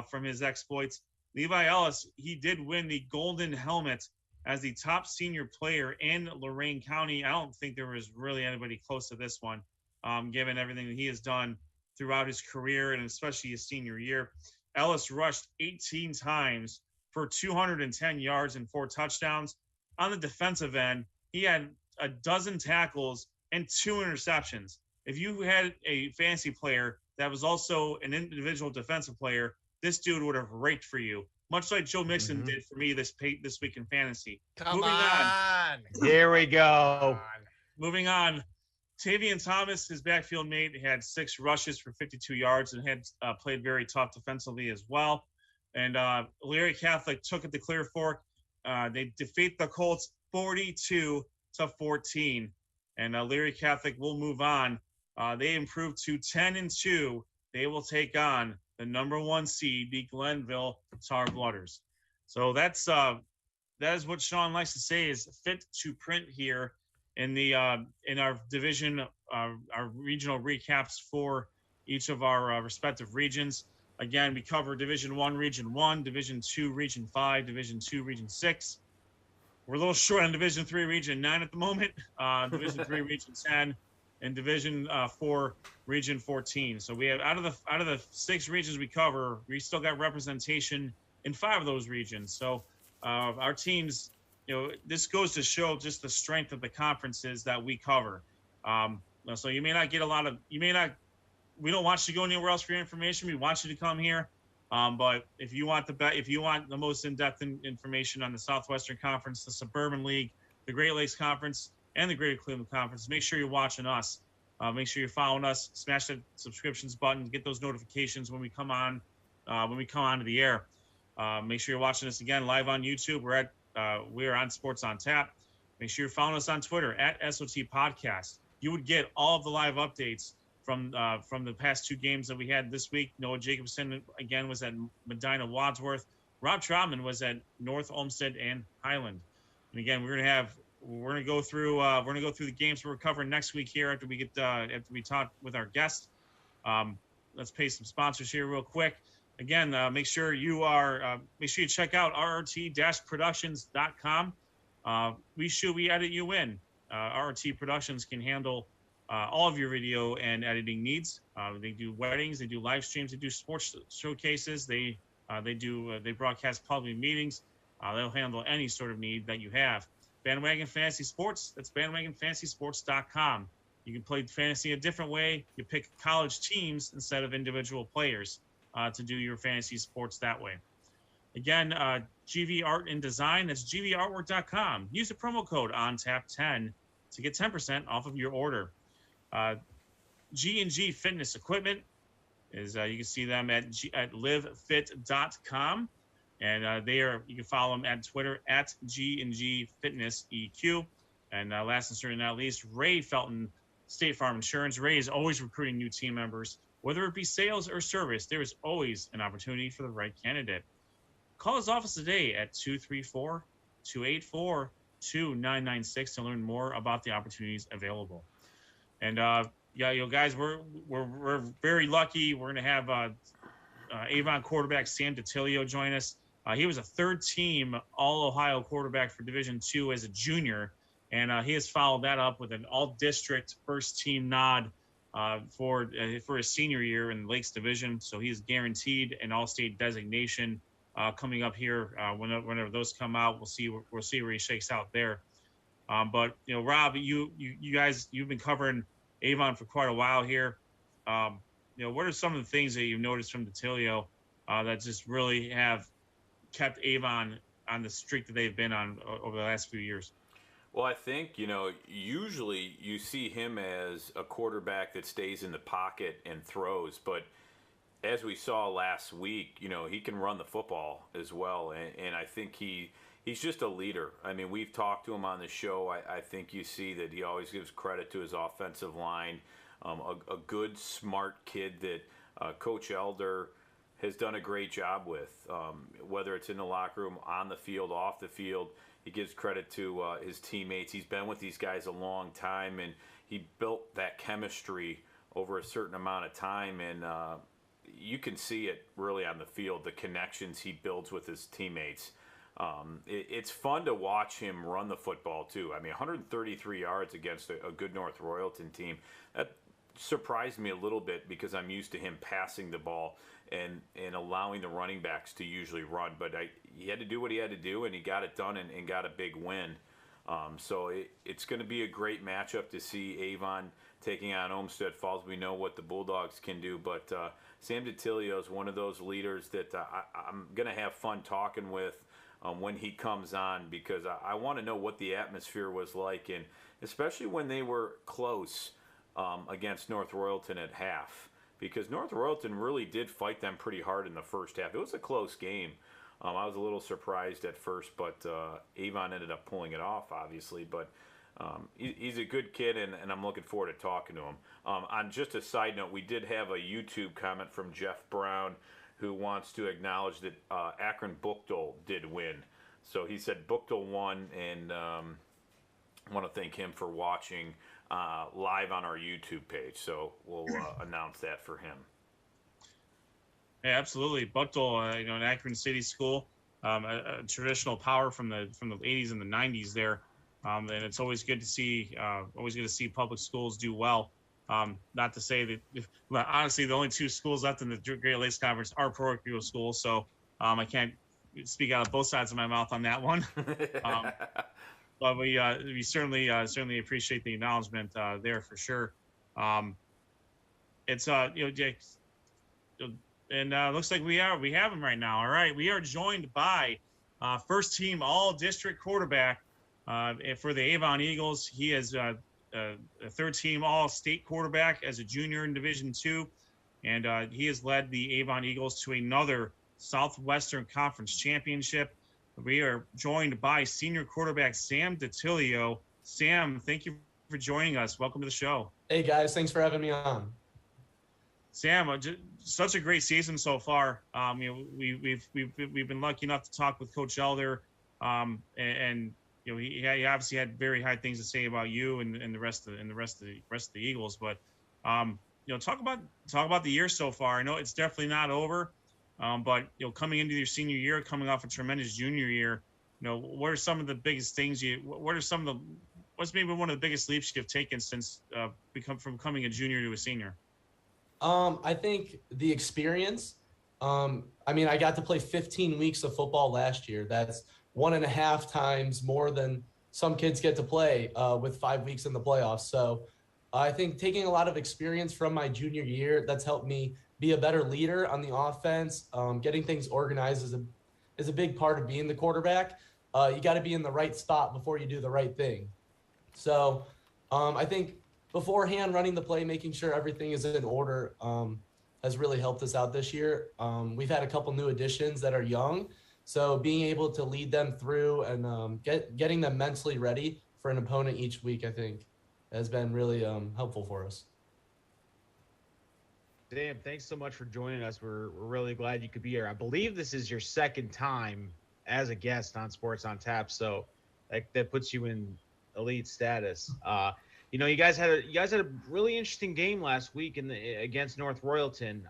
from his exploits. Levi Ellis, he did win the Golden Helmet as the top senior player in Lorain County. I don't think there was really anybody close to this one, given everything that he has done throughout his career and especially his senior year. Ellis rushed 18 times for 210 yards and 4 touchdowns. On the defensive end, he had a dozen tackles and 2 interceptions. If you had a fantasy player that was also an individual defensive player, this dude would have raked for you, much like Joe Mixon did for me this week in fantasy. Moving on. Here we go. Moving on. Tavian Thomas, his backfield mate, had 6 rushes for 52 yards and had played very tough defensively as well. And Elyria Catholic took it to Clear Fork. They defeat the Colts 42-14. And Elyria Catholic will move on. They improved to 10-2. They will take on the number 1 seed, the Glenville Tar Blooders. So that is what Sean likes to say is fit to print here in our division, our regional recaps for each of our respective regions. Again, we cover Division 1, Region 1, Division 2, Region 5, Division 2, Region 6. We're a little short on Division 3, Region 9 at the moment. Division 3, Region 10. in Division 4, Region 14. So we have out of the 6 regions we cover, we still got representation in 5 of those regions. So our teams, this goes to show just the strength of the conferences that we cover. So you may not get we don't want you to go anywhere else for your information. We want you to come here. But if you want the most in-depth information on the Southwestern Conference, the Suburban League, the Great Lakes Conference, and the Greater Cleveland Conference, make sure you're watching us. Make sure you're following us. Smash that subscriptions button. Get those notifications when we come on onto the air. Make sure you're watching us again live on YouTube. We're on Sports on Tap. Make sure you're following us on Twitter at SOT Podcast. You would get all of the live updates from the past 2 games that we had this week. Noah Jacobson again was at Medina Wadsworth. Rob Troutman was at North Olmsted and Highland. And again, we're gonna go through the games we're covering next week here after we talk with our guest. Let's pay some sponsors here real quick. Again, make sure you check out rrt-productions.com. We edit you in. RRT Productions can handle all of your video and editing needs. They do weddings, they do live streams, they do sports showcases, they broadcast public meetings. They'll handle any sort of need that you have. Bandwagon Fantasy Sports, that's bandwagonfantasysports.com. You can play fantasy a different way. You pick college teams instead of individual players to do your fantasy sports that way. Again, GV Art and Design, that's gvartwork.com. Use the promo code ONTAP10 to get 10% off of your order. G&G Fitness Equipment is you can see them at livefit.com, and you can follow them at Twitter at G&G Fitness EQ. And last and certainly not least, Ray Felton, State Farm Insurance. Ray is always recruiting new team members, whether it be sales or service. There is always an opportunity for the right candidate. Call his office today at 234-284-2996 to learn more about the opportunities available. And guys, we're very lucky. We're gonna have Avon quarterback Sam DiTilio join us. He was a 3rd-team All-Ohio quarterback for Division II as a junior, and he has followed that up with an All-District first-team nod for his senior year in the Lakes Division. So he's guaranteed an All-State designation coming up here whenever those come out. We'll see where he shakes out there. But Rob, you guys, you've been covering Avon for quite a while here. What are some of the things that you've noticed from DiTilio that just really have kept Avon on the streak that they've been on over the last few years? Well, I think, usually you see him as a quarterback that stays in the pocket and throws, but as we saw last week, he can run the football as well, and I think he's just a leader. I mean, we've talked to him on the show. I think you see that he always gives credit to his offensive line. A good, smart kid that Coach Elder has done a great job with, whether it's in the locker room, on the field, off the field. He gives credit to his teammates. He's been with these guys a long time, and he built that chemistry over a certain amount of time, and you can see it really on the field, the connections he builds with his teammates. It's fun to watch him run the football, too. I mean, 133 yards against a good North Royalton team. That surprised me a little bit because I'm used to him passing the ball and allowing the running backs to usually run. But he had to do what he had to do, and he got it done and got a big win. So it's going to be a great matchup to see Avon taking on Olmsted Falls. We know what the Bulldogs can do, but Sam DiTilio is one of those leaders that I'm going to have fun talking with when he comes on, because I want to know what the atmosphere was like, and especially when they were close against North Royalton at half, because North Royalton really did fight them pretty hard in the first half. It was a close game. I was a little surprised at first, but Avon ended up pulling it off, obviously. But he's a good kid, and I'm looking forward to talking to him. On just a side note, we did have a YouTube comment from Jeff Brown, who wants to acknowledge that Akron Buchtel did win. So he said Buchtel won, and I want to thank him for watching live on our YouTube page. So we'll announce that for him. Yeah, absolutely. Buchtel, an Akron City school, a traditional power from the 80s and the 90s there. And it's always good to see public schools do well. Not to say that, honestly, the only two schools left in the Great Lakes Conference are parochial schools, so I can't speak out of both sides of my mouth on that one. But we certainly appreciate the acknowledgement there for sure. It's Jake, and looks like we have him right now. All right, we are joined by first team All District quarterback for the Avon Eagles. He is a third team All State quarterback as a junior in Division II, and he has led the Avon Eagles to another Southwestern Conference championship. We are joined by senior quarterback Sam DiTilio. Sam, thank you for joining us. Welcome to the show. Hey guys, thanks for having me on. Sam, such a great season so far. We've been lucky enough to talk with Coach Elder, and he obviously had very high things to say about you and the rest of the Eagles. But talk about the year so far. I know it's definitely not over, but coming into your senior year, coming off a tremendous junior year, what are some of the biggest things what's maybe one of the biggest leaps you've taken since from becoming a junior to a senior? I think the experience. I got to play 15 weeks of football last year. That's 1.5 times more than some kids get to play with 5 weeks in the playoffs. So I think taking a lot of experience from my junior year, that's helped me be a better leader on the offense. Getting things organized is a big part of being the quarterback. You got to be in the right spot before you do the right thing. So I think beforehand, running the play, making sure everything is in order has really helped us out this year. We've had a couple new additions that are young, so being able to lead them through and getting them mentally ready for an opponent each week, I think, has been really helpful for us. Dan, thanks so much for joining us. We're really glad you could be here. I believe this is your second time as a guest on Sports on Tap, so that puts you in elite status. You guys had a really interesting game last week against North Royalton.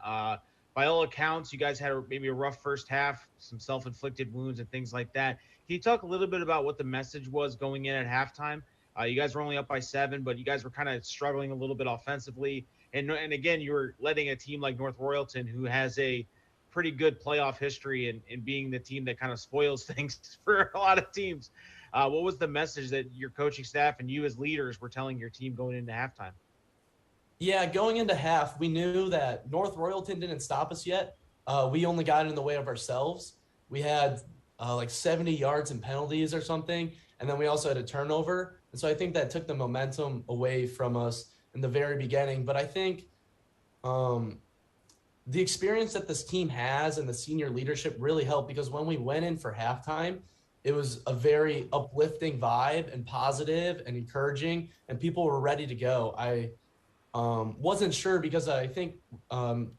By all accounts, you guys had maybe a rough first half, some self-inflicted wounds and things like that. Can you talk a little bit about what the message was going in at halftime? You guys were only up by 7, but you guys were kind of struggling a little bit offensively. And again, you were letting a team like North Royalton, who has a pretty good playoff history and being the team that kind of spoils things for a lot of teams. What was the message that your coaching staff and you as leaders were telling your team going into halftime? Yeah, going into half, we knew that North Royalton didn't stop us yet. We only got in the way of ourselves. We had like 70 yards in penalties or something, and then we also had a turnover. And so I think that took the momentum away from us in the very beginning. But I think the experience that this team has and the senior leadership really helped, because when we went in for halftime, it was a very uplifting vibe and positive and encouraging, and people were ready to go. I wasn't sure, because I think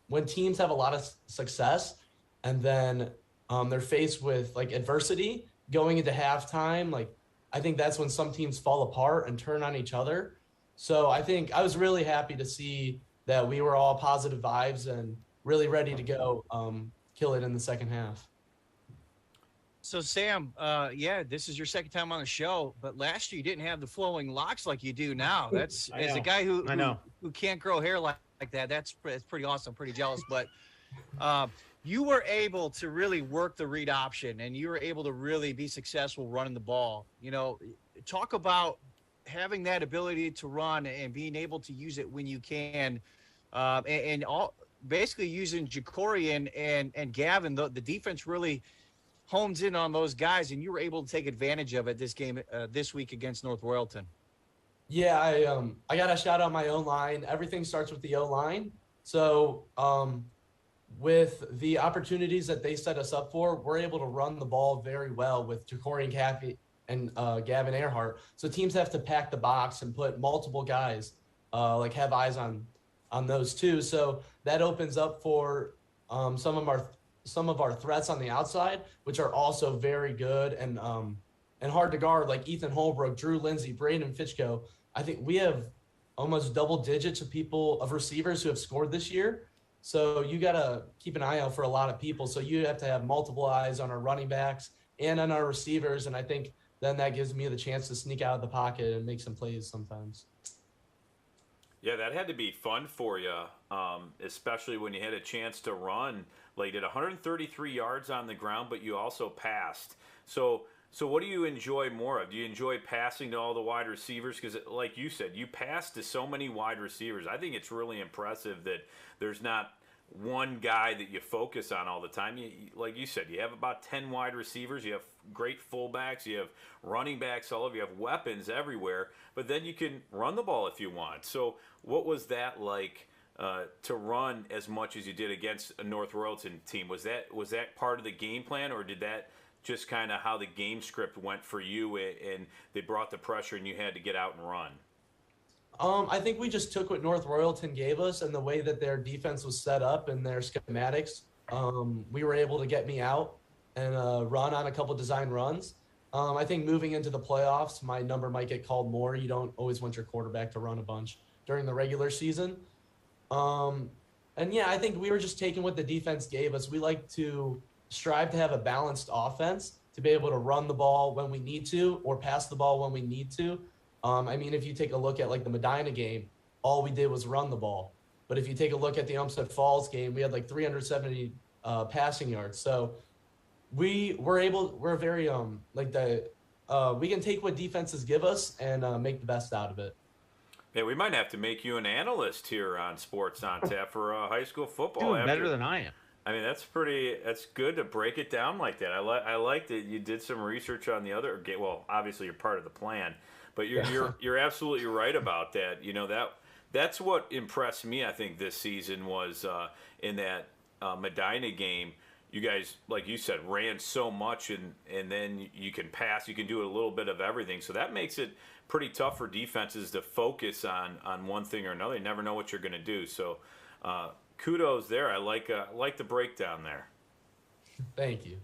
when teams have a lot of success and then they're faced with like adversity going into halftime, I think that's when some teams fall apart and turn on each other. So I think I was really happy to see that we were all positive vibes and really ready to go kill it in the second half. So Sam, this is your second time on the show, but last year you didn't have the flowing locks like you do now. That's as a guy who can't grow hair like that. That's pretty awesome. Pretty jealous, but you were able to really work the read option, and you were able to really be successful running the ball. Talk about having that ability to run and being able to use it when you can, and all basically using Jacorian and Gavin. The defense really hones in on those guys, and you were able to take advantage of it this game this week against North Royalton. Yeah, I got to shout out my O-line. Everything starts with the O-line. So with the opportunities that they set us up for, we're able to run the ball very well with Jacorian Caffey and Gavin Earhart. So teams have to pack the box and put multiple guys, have eyes on those two. So that opens up for some of our threats on the outside, which are also very good and hard to guard, like Ethan Holbrook, Drew Lindsay, Braden Fitchko. I think we have almost double digits of receivers who have scored this year. So you got to keep an eye out for a lot of people. So you have to have multiple eyes on our running backs and on our receivers. And I think then that gives me the chance to sneak out of the pocket and make some plays sometimes. Yeah, that had to be fun for you, especially when you had a chance to run. Like, you did 133 yards on the ground, but you also passed. So what do you enjoy more of? Do you enjoy passing to all the wide receivers? Because, like you said, you passed to so many wide receivers. I think it's really impressive that there's not one guy that you focus on all the time. Like you said, you have about 10 wide receivers. You have great fullbacks. You have running backs all over. You have weapons everywhere. But then you can run the ball if you want. So what was that like to run as much as you did against a North Royalton team? Was that part of the game plan, or did that just kind of how the game script went for you and they brought the pressure and you had to get out and run? I think we just took what North Royalton gave us and the way that their defense was set up and their schematics. We were able to get me out and run on a couple design runs. I think moving into the playoffs, my number might get called more. You don't always want your quarterback to run a bunch during the regular season. And yeah, I think we were just taking what the defense gave us. We like to strive to have a balanced offense, to be able to run the ball when we need to or pass the ball when we need to. I mean, if you take a look at like the Medina game, all we did was run the ball. But if you take a look at the Olmsted Falls game, we had like 370 passing yards. So we're very we can take what defenses give us and make the best out of it. Yeah, we might have to make you an analyst here on Sports on Tap for high school football. Doing better than I am. I mean, that's good to break it down like that. I like that you did some research on the other game. Well, obviously you're part of the plan, but you're absolutely right about that. You know, that's what impressed me, I think, this season was in that Medina game. You guys, like you said, ran so much, and then you can pass. You can do a little bit of everything. So that makes it pretty tough for defenses to focus on one thing or another. You never know what you're going to do. So kudos there. I like the breakdown there. Thank you.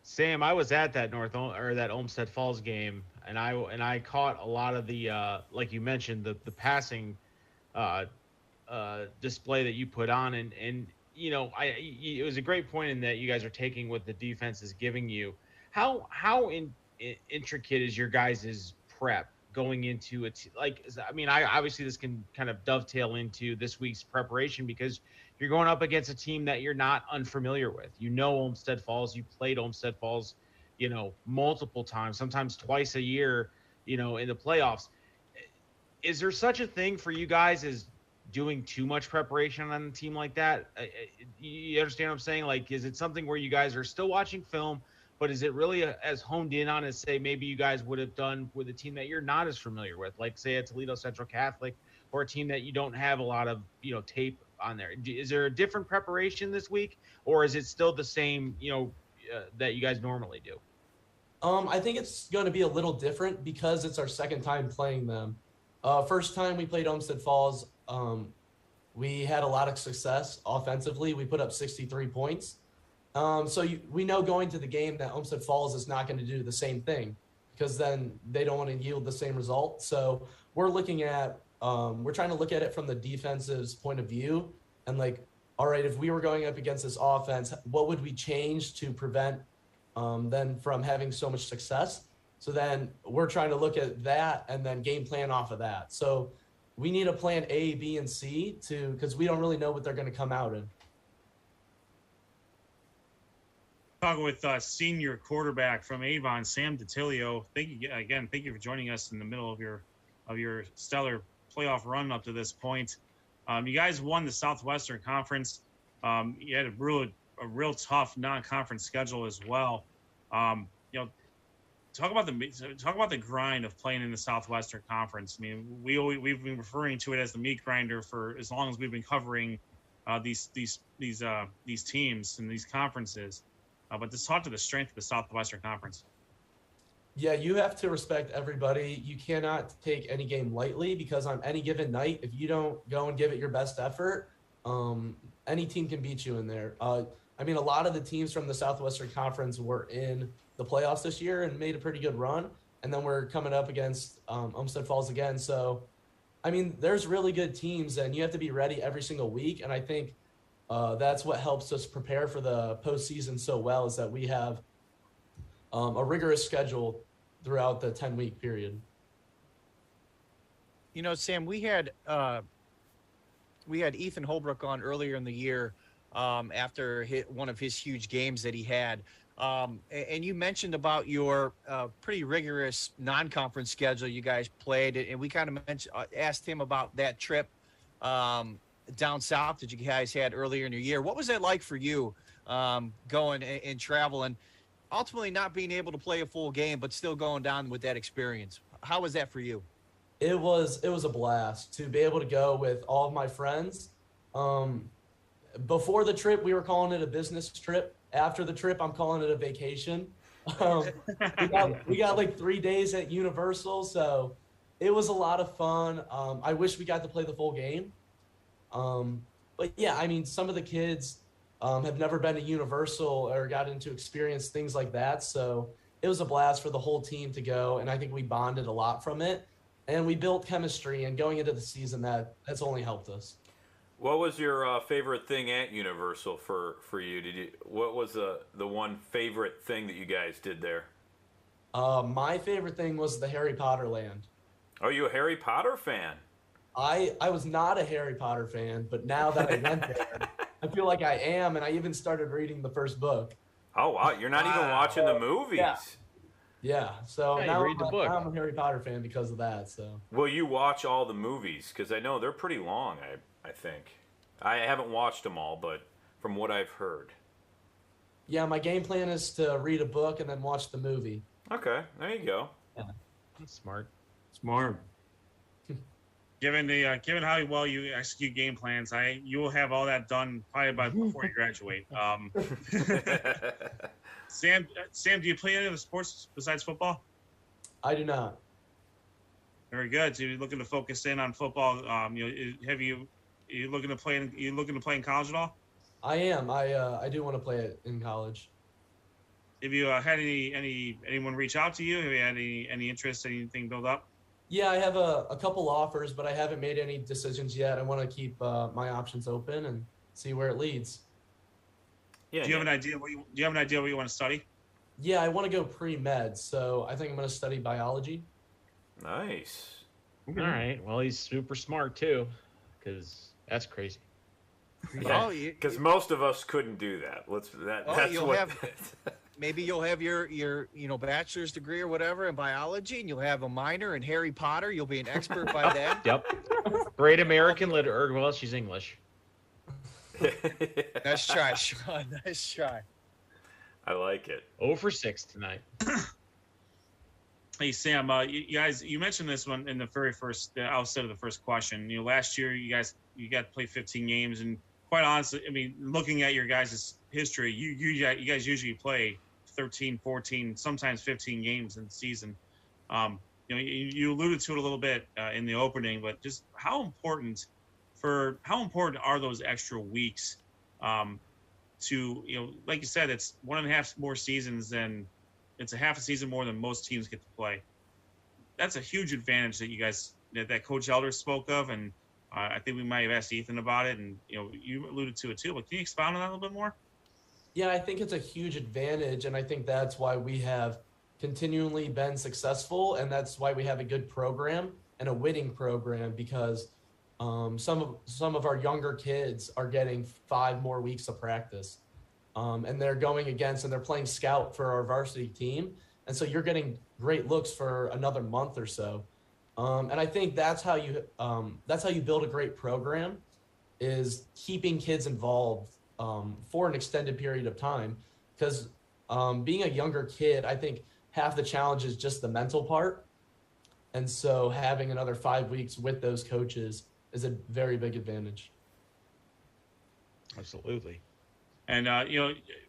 Sam, I was at that that Olmsted Falls game, and I caught a lot of the like you mentioned the passing display that you put on, and you know it was a great point in that you guys are taking what the defense is giving you. How intricate is your guys' prep going into it? Obviously this can kind of dovetail into this week's preparation because you're going up against a team that you're not unfamiliar with. You know Olmsted Falls. You played Olmsted Falls, multiple times, sometimes twice a year, in the playoffs. Is there such a thing for you guys as doing too much preparation on a team like that? You understand what I'm saying? Like, is it something where you guys are still watching film, but is it really as honed in on as, say, maybe you guys would have done with a team that you're not as familiar with, like, say, a Toledo Central Catholic or a team that you don't have a lot of, tape on there? Is there a different preparation this week, or is it still the same, that you guys normally do? I think it's going to be a little different because it's our second time playing them. First time we played Olmsted Falls, we had a lot of success offensively. We put up 63 points. We know going to the game that Olmsted Falls is not going to do the same thing because then they don't want to yield the same result. So we're looking at, we're trying to look at it from the defensive's point of view and like, all right, if we were going up against this offense, what would we change to prevent them from having so much success? So then we're trying to look at that and then game plan off of that. So we need a plan A, B, and C because we don't really know what they're going to come out in. Talking with senior quarterback from Avon, Sam DiTilio. Thank you for joining us in the middle of your stellar playoff run up to this point. You guys won the Southwestern Conference. You had a real tough non-conference schedule as well. Talk about the grind of playing in the Southwestern Conference. I mean, we've been referring to it as the meat grinder for as long as we've been covering these teams and these conferences. But to talk to the strength of the Southwestern Conference. Yeah, you have to respect everybody. You cannot take any game lightly because on any given night, if you don't go and give it your best effort, any team can beat you in there. A lot of the teams from the Southwestern Conference were in the playoffs this year and made a pretty good run. And then we're coming up against Olmsted Falls again. So, there's really good teams and you have to be ready every single week. And I think that's what helps us prepare for the postseason so well is that we have a rigorous schedule throughout the 10-week period. You know, Sam, we had Ethan Holbrook on earlier in the year after one of his huge games that he had. And you mentioned about your pretty rigorous non-conference schedule you guys played, and we kind of asked him about that trip down south that you guys had earlier in the year. What was that like for you going and traveling, ultimately not being able to play a full game, but still going down with that experience? How was that for you? It was a blast to be able to go with all of my friends. Before the trip, we were calling it a business trip. After the trip, I'm calling it a vacation. We got like 3 days at Universal, so it was a lot of fun. I wish we got to play the full game. But yeah, I mean, some of the kids have never been to Universal or got to experience things like that. So it was a blast for the whole team to go, and I think we bonded a lot from it. And we built chemistry, and going into the season, that's only helped us. What was your favorite thing at Universal for you? What was the one favorite thing that you guys did there? My favorite thing was the Harry Potter land. Are you a Harry Potter fan? I was not a Harry Potter fan, but now that I went there, I feel like I am, and I even started reading the first book. Oh wow, you're not even watching the movies. Yeah, so Yeah, now, read the book. now I'm a Harry Potter fan because of that. So. Will you watch all the movies? Because I know they're pretty long. I think I haven't watched them all, but from what I've heard. Yeah, my game plan is to read a book and then watch the movie. Okay, there you go. Yeah. That's smart. Smart. Given how well you execute game plans, you will have all that done probably before you graduate. Sam, do you play any other sports besides football? I do not. Very good. So you're looking to focus in on football. Are you looking to play in college at all? I am. I do want to play it in college. Have you had anyone reach out to you? Have you had any interest, anything build up? Yeah, I have a couple offers, but I haven't made any decisions yet. I want to keep my options open and see where it leads. Yeah. Do you have an idea what you want to study? Yeah, I want to go pre-med, so I think I'm going to study biology. Nice. All right. Well, he's super smart too, because that's crazy. Yeah. Because most of us couldn't do that. Maybe you'll have your bachelor's degree or whatever in biology, and you'll have a minor in Harry Potter. You'll be an expert by then. Yep. Great American literature. Well, she's English. Nice try, Sean. Nice try. I like it. 0 for 6 tonight. Hey Sam, you mentioned this one in the very first outset of the first question. Last year you got to play 15 games, and quite honestly, I mean, looking at your guys' history, you guys usually play 13, 14, sometimes 15 games in the season. You alluded to it a little bit in the opening, but just how important are those extra weeks to, like you said, it's 1.5 more seasons than it's a half a season more than most teams get to play. That's a huge advantage that you guys, that Coach Elder spoke of. And I think we might have asked Ethan about it, and you alluded to it too, but can you expound on that a little bit more? Yeah, I think it's a huge advantage, and I think that's why we have continually been successful, and that's why we have a good program and a winning program, because some of our younger kids are getting 5 more weeks of practice, and they're going against and they're playing scout for our varsity team, and so you're getting great looks for another month or so, and I think that's how you build a great program, is keeping kids involved for an extended period of time, because being a younger kid, I think half the challenge is just the mental part, and so having another 5 weeks with those coaches is a very big advantage. Absolutely. And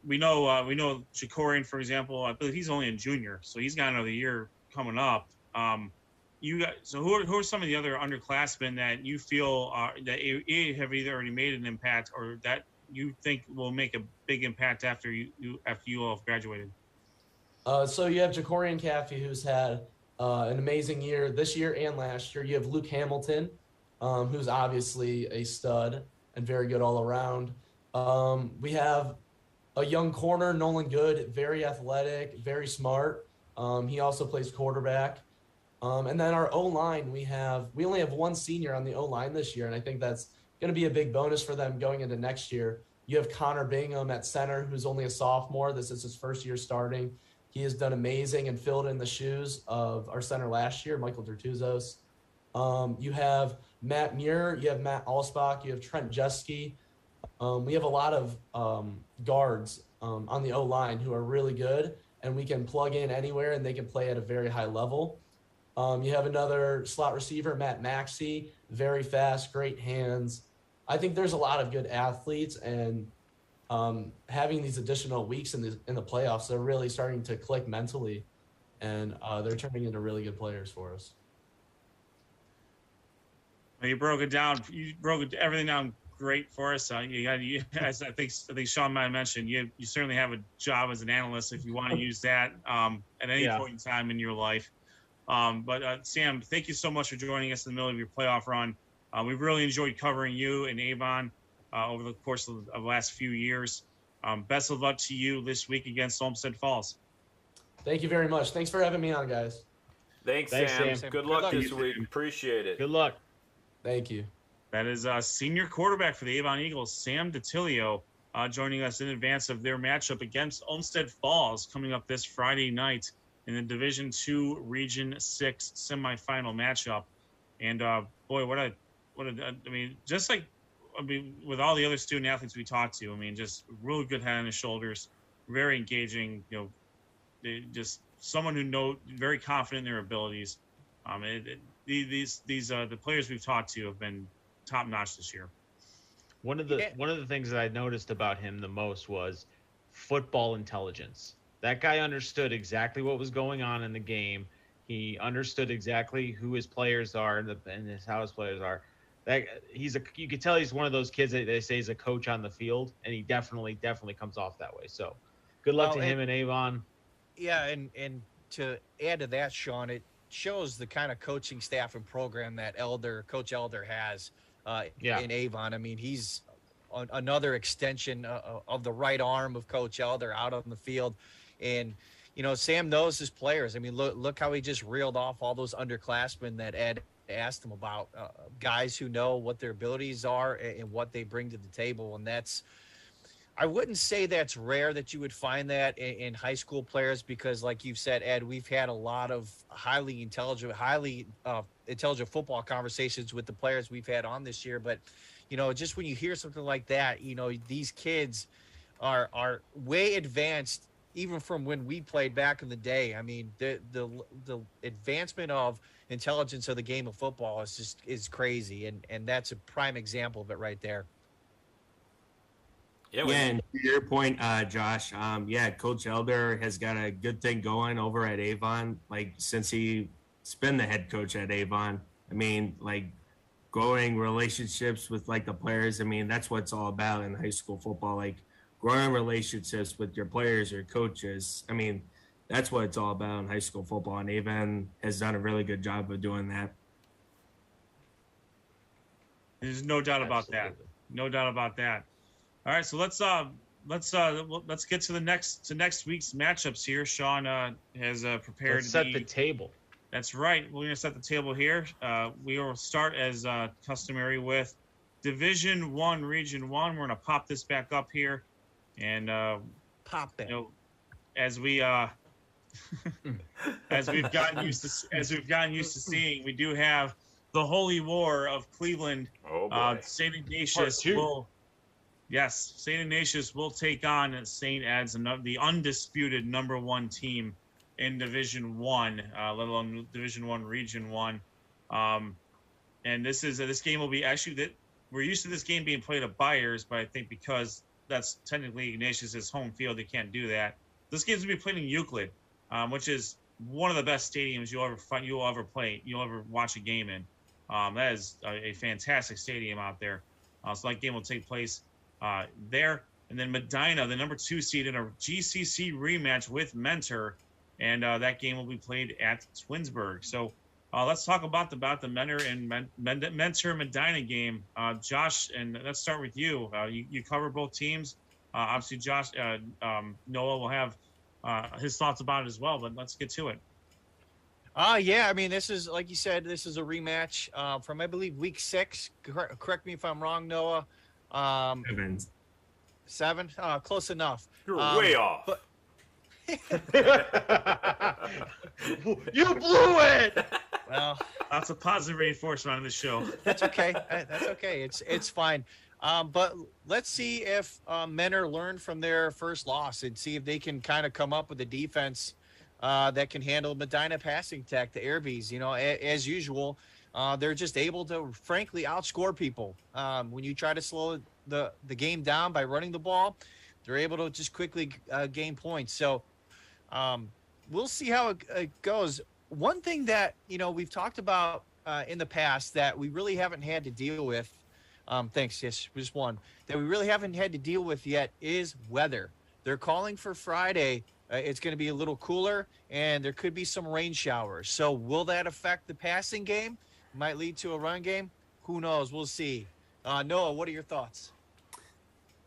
we know Jacorian, for example. I believe he's only a junior, so he's got another year coming up. So who are some of the other underclassmen that you feel that have either already made an impact or that you think will make a big impact after you all have graduated? So you have Jacorian Caffey, who's had an amazing year this year and last year. You have Luke Hamilton, who's obviously a stud and very good all around. We have a young corner, Nolan Good, very athletic, very smart. He also plays quarterback. And then our O-line, we only have one senior on the O-line this year, and I think that's going to be a big bonus for them going into next year. You have Connor Bingham at center, who's only a sophomore. This is his first year starting. He has done amazing and filled in the shoes of our center last year, Michael Dertuzos. You have Matt Muir, you have Matt Alsbach, you have Trent Jeske. We have a lot of guards on the O-line who are really good, and we can plug in anywhere, and they can play at a very high level. You have another slot receiver, Matt Maxey, very fast, great hands. I think there's a lot of good athletes, and having these additional weeks in the playoffs, they're really starting to click mentally, and they're turning into really good players for us. You broke it down. You broke everything down great for us. As I think Sean might have mentioned, you certainly have a job as an analyst if you want to use that at any point in time in your life. But Sam, thank you so much for joining us in the middle of your playoff run. We've really enjoyed covering you and Avon over the course of the last few years. Best of luck to you this week against Olmsted Falls. Thank you very much. Thanks for having me on, guys. Thanks Sam. Good luck this week. Appreciate it. Good luck. Thank you. That is senior quarterback for the Avon Eagles, Sam DiTilio, joining us in advance of their matchup against Olmsted Falls coming up this Friday night in the Division II Region 6 semifinal matchup. And boy, with all the other student athletes we talked to, just really good head on his shoulders, very engaging, just someone who very confident in their abilities. The players we've talked to have been top notch this year. One of the things that I noticed about him the most was football intelligence. That guy understood exactly what was going on in the game. He understood exactly who his players are and how his players are. You could tell he's one of those kids that they say is a coach on the field, and he definitely comes off that way. So good luck to him and Avon. Yeah, and to add to that, Sean, it shows the kind of coaching staff and program that Coach Elder has in Avon. He's another extension of the right arm of Coach Elder out on the field. And, Sam knows his players. Look how he just reeled off all those underclassmen that Ed asked him about, guys who know what their abilities are and what they bring to the table. And I wouldn't say that's rare that you would find that in high school players, because like you've said, Ed, we've had a lot of highly intelligent football conversations with the players we've had on this year. But, just when you hear something like that, these kids are way advanced even from when we played back in the day. The advancement of intelligence of the game of football is crazy. And that's a prime example of it right there. Yeah, and to your point, Josh, Coach Elder has got a good thing going over at Avon, since he's been the head coach at Avon. Growing relationships with the players. That's what it's all about in high school football, growing relationships with your players, your coaches. That's what it's all about in high school football, and Avon has done a really good job of doing that. There's no doubt about that. No doubt about that. All right, so let's get to next week's matchups here. Sean has prepared. Let's set the table. That's right. We're gonna set the table here. We will start as customary with Division I, Region 1. We're gonna pop this back up here, and pop it. As we've gotten used to seeing, we do have the Holy War of Cleveland. St. Ignatius will. Yes, St. Ignatius will take on St. Ed's, the undisputed number one team in Division One, let alone Division One, Region 1. And this game will be we're used to this game being played at Byers, but I think because that's technically Ignatius's home field, they can't do that. This game's gonna be played in Euclid, which is one of the best stadiums you'll ever watch a game in. That is a fantastic stadium out there. So that game will take place there. And then Medina, the number 2 seed in a GCC rematch with Mentor, and that game will be played at Twinsburg. So let's talk about the Mentor and Mentor Medina game. Josh, and let's start with you. You cover both teams. Obviously, Noah will have his thoughts about it as well. But let's get to it. Yeah, I mean, this is, like you said, this is a rematch from, I believe, week 6. Correct me if I'm wrong, Noah. 7? Close enough. You're way off. But You blew it. well, Lots of positive reinforcement on this show. that's okay. That's okay. It's fine. But let's see if Menor learned from their first loss and see if they can kind of come up with a defense that can handle Medina passing attack, the Airbees. You know, as usual, they're just able to, frankly, outscore people. When you try to slow the game down by running the ball, they're able to just quickly gain points. So we'll see how it goes. One thing that, you know, we've talked about in the past that we really haven't had to deal with, thanks, yes, just one, that we really haven't had to deal with yet is weather. They're calling for Friday. It's going to be a little cooler, and there could be some rain showers. So will that affect the passing game? Might lead to a run game? Who knows? We'll see. Noah, what are your thoughts?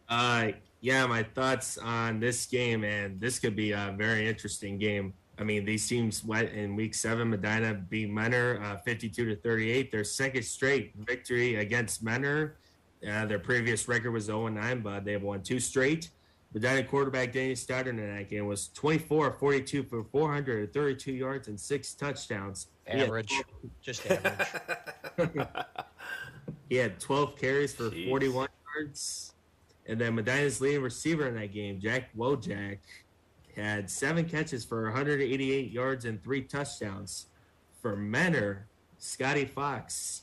Yeah, my thoughts on this game, and this could be a very interesting game. I mean, these teams went in week 7. Medina beat Menor 52-38. Their second straight victory against Menor. Their previous record was 0-9, but they have won 2 straight. Medina quarterback Danny Stoddard in that game was 24-42 for 432 yards and 6 touchdowns. Average. Just average. He had 12 carries for 41 yards. And then Medina's leading receiver in that game, Jack Wojak, had 7 catches for 188 yards and 3 touchdowns. For Menor, Scotty Fox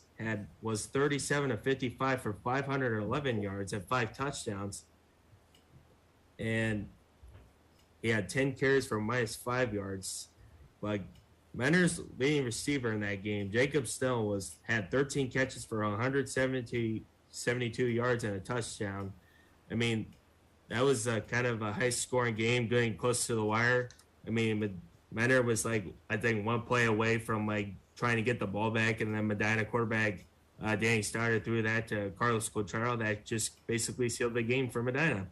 was 37-55 for 511 yards and 5 touchdowns. And he had 10 carries for -5 yards. But Menor's leading receiver in that game, Jacob Snell, had 13 catches for 172 yards and a touchdown. I mean, that was kind of a high-scoring game, getting close to the wire. I mean, Menor was, like, I think, one play away from, like, trying to get the ball back, and then Medina quarterback Danny Stoddard threw that to Carlos Cocharo that just basically sealed the game for Medina.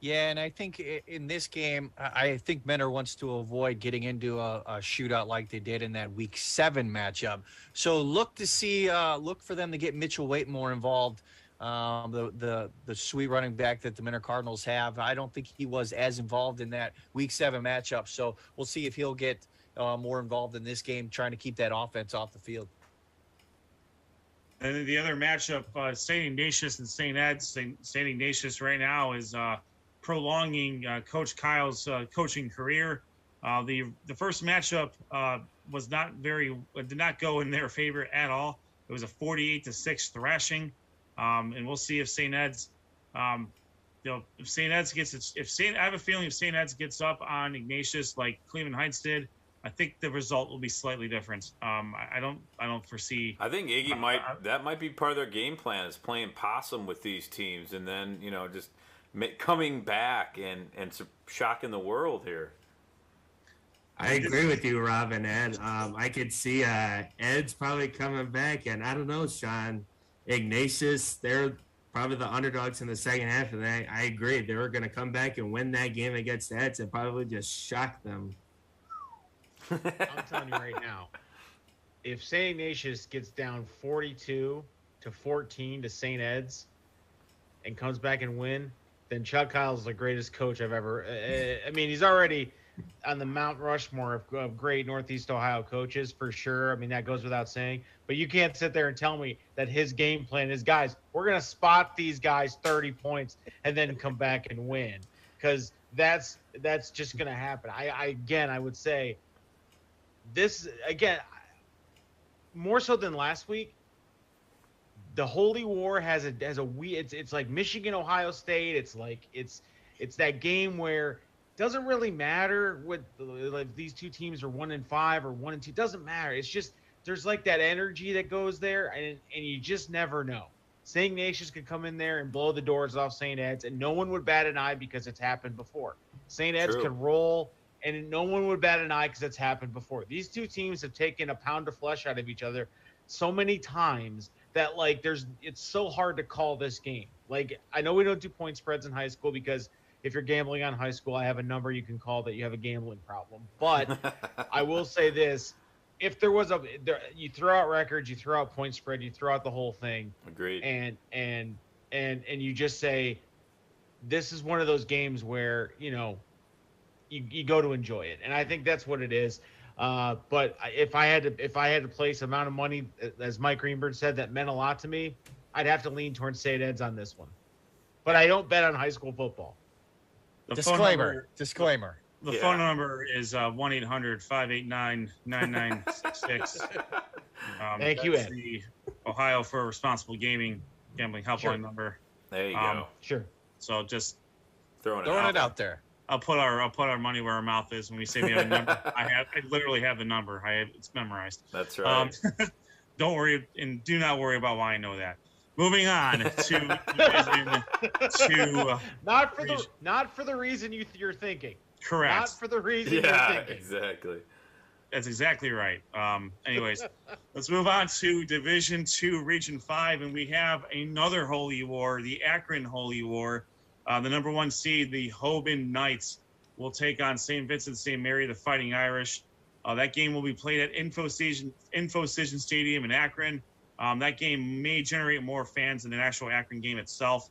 Yeah, and I think in this game, I think Menor wants to avoid getting into a shootout like they did in that Week 7 matchup. So look for them to get Mitchell Waite more involved. The sweet running back that the Menor Cardinals have. I don't think he was as involved in that Week 7 matchup. So we'll see if he'll get more involved in this game, trying to keep that offense off the field. And then the other matchup, St. Ignatius and St. Ed's. St. Ignatius right now is prolonging Coach Kyle's coaching career. The first matchup did not go in their favor at all. It was a 48-6 thrashing. And we'll see if St. Ed's, if St. Ed's I have a feeling if St. Ed's gets up on Ignatius like Cleveland Heights did, I think the result will be slightly different. I don't foresee. I think Iggy might be part of their game plan, is playing possum with these teams, and then just coming back and shocking the world here. I agree with you, Rob and Ed. I could see Ed's probably coming back, and I don't know, Sean. Ignatius, they're probably the underdogs in the second half, and I agree. They were going to come back and win that game against the Eds and probably just shock them. I'm telling you right now, if St. Ignatius gets down 42-14 to St. Ed's and comes back and win, then Chuck Kyle's the greatest coach I've ever. I mean, he's already on the Mount Rushmore of great Northeast Ohio coaches for sure. I mean, that goes without saying. But you can't sit there and tell me that his game plan is, guys, we're going to spot these guys 30 points and then come back and win, because that's just going to happen. I would say this again, more so than last week. The Holy War has a it's like Michigan, Ohio State. It's like it's that game where it doesn't really matter what, like, these two teams are 1-5 or 1-2. It doesn't matter. It's just there's like that energy that goes there, and you just never know. St. Ignatius could come in there and blow the doors off St. Ed's, and no one would bat an eye because it's happened before. St. Ed's could roll, and no one would bat an eye because it's happened before. These two teams have taken a pound of flesh out of each other so many times that, like, it's so hard to call this game. Like, I know we don't do point spreads in high school because if you're gambling on high school, I have a number you can call that you have a gambling problem. But I will say this. If there was you throw out records, you throw out point spread, you throw out the whole thing. Agreed. And you just say, this is one of those games where, you go to enjoy it. And I think that's what it is. But if I had to place amount of money, as Mike Greenberg said, that meant a lot to me, I'd have to lean towards St. Ed's on this one. But I don't bet on high school football. Disclaimer. The phone number is 1-800-589-9966. Thank you, Ed. The Ohio for Responsible Gambling helpline number. There you go. Sure. So just Throwing it out there. I'll put our money where our mouth is when we say we have a number. I literally have the number. It's memorized. That's right. Don't worry, and do not worry about why I know that. Moving on to Division 2. Not for the reason you're thinking. Correct. Not for the reason you're thinking. Exactly. That's exactly right. Anyways, let's move on to Division 2, Region 5, and we have another Holy War, the Akron Holy War. The number 1 seed, the Hoban Knights, will take on St. Vincent St. Mary, the Fighting Irish. That game will be played at InfoCision Stadium in Akron. That game may generate more fans than the actual Akron game itself,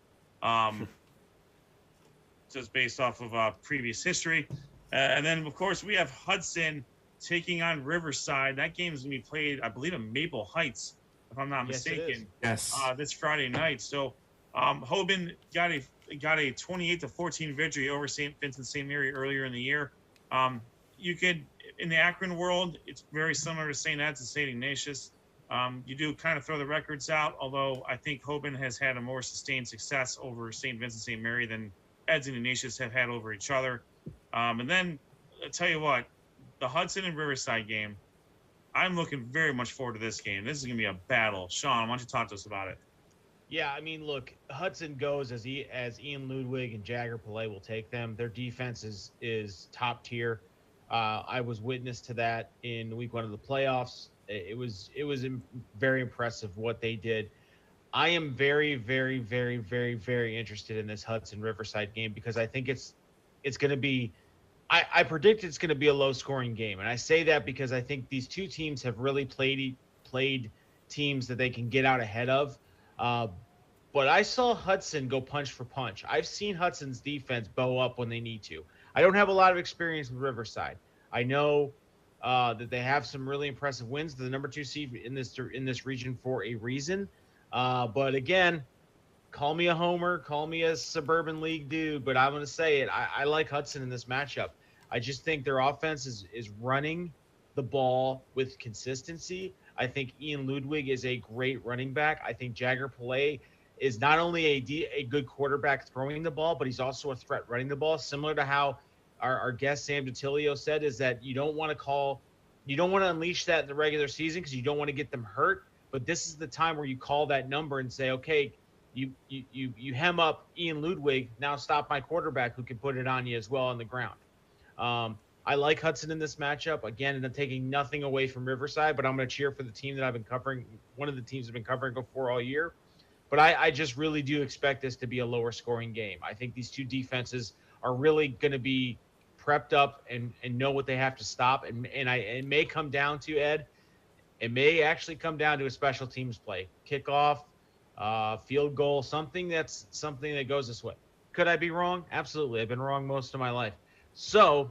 just based off of previous history. And then, of course, we have Hudson taking on Riverside. That game is going to be played, I believe, in Maple Heights, if I'm not mistaken. Yes. This Friday night. So Hoban got a 28-14 victory over St. Vincent St. Mary earlier in the year. You could, in the Akron world, it's very similar to St. Ed's and St. Ignatius. You do kind of throw the records out, although I think Hoban has had a more sustained success over St. Vincent St. Mary than Ed's and Ignatius have had over each other. And then, I'll tell you what, the Hudson and Riverside game, I'm looking very much forward to this game. This is going to be a battle. Sean, why don't you talk to us about it? Yeah, I mean, look, Hudson goes as Ian Ludwig and Jagger Pillay will take them. Their defense is top tier. I was witness to that in week 1 of the playoffs. It was very impressive what they did. I am very, very, very, very, very interested in this Hudson Riverside game because I think it's going to be. I predict it's going to be a low-scoring game, and I say that because I think these two teams have really played teams that they can get out ahead of. But I saw Hudson go punch for punch. I've seen Hudson's defense bow up when they need to. I don't have a lot of experience with Riverside. I know that they have some really impressive wins. They're the number 2 seed in this region for a reason. But again, call me a homer, call me a Suburban League dude, but I'm going to say it. I like Hudson in this matchup. I just think their offense is running the ball with consistency. I think Ian Ludwig is a great running back. I think Jagger Pillay is not only a good quarterback throwing the ball, but he's also a threat running the ball, similar to how our guest Sam DiTilio said, is that you don't want to unleash that in the regular season because you don't want to get them hurt. But this is the time where you call that number and say, okay, you hem up Ian Ludwig, now stop my quarterback who can put it on you as well on the ground. I like Hudson in this matchup. Again, and I'm taking nothing away from Riverside, but I'm going to cheer for the team that I've been covering, one of the teams I've been covering before all year. But I just really do expect this to be a lower scoring game. I think these two defenses are really going to be prepped up and know what they have to stop. And it may come down to, Ed, it may actually come down to a special teams play, kickoff, field goal, something that goes this way. Could I be wrong? Absolutely. I've been wrong most of my life. So,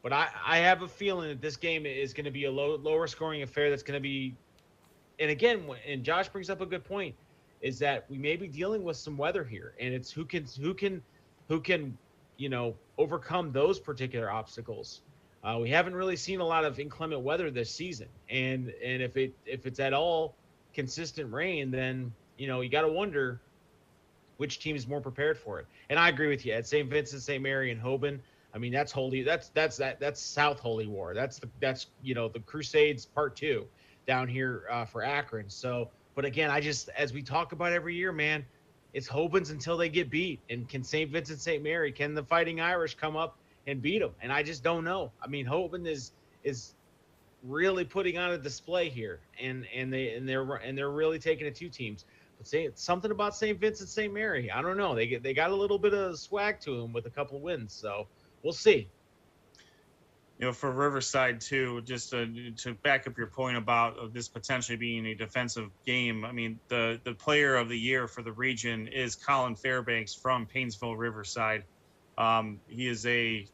but I have a feeling that this game is going to be a lower scoring affair. That's going to be, and again, and Josh brings up a good point, is that we may be dealing with some weather here, and it's who can overcome those particular obstacles. We haven't really seen a lot of inclement weather this season, and if it's at all consistent rain, then you got to wonder which team is more prepared for it. And I agree with you at St. Vincent, St. Mary, and Hoban. I mean, that's South Holy War. That's the Crusades Part 2 down here for Akron. So, but again, as we talk about every year, man, it's Hoban's until they get beat. And can St. Vincent, St. Mary, can the Fighting Irish come up and beat them? And I just don't know. I mean, Hoban is really putting on a display here, and they're really taking it to teams. It's something about St. Vincent St. Mary. I don't know. They got a little bit of swag to them with a couple wins, so we'll see. For Riverside too, just to back up your point about this potentially being a defensive game. I mean, the player of the year for the region is Colin Fairbanks from Painesville Riverside. He is a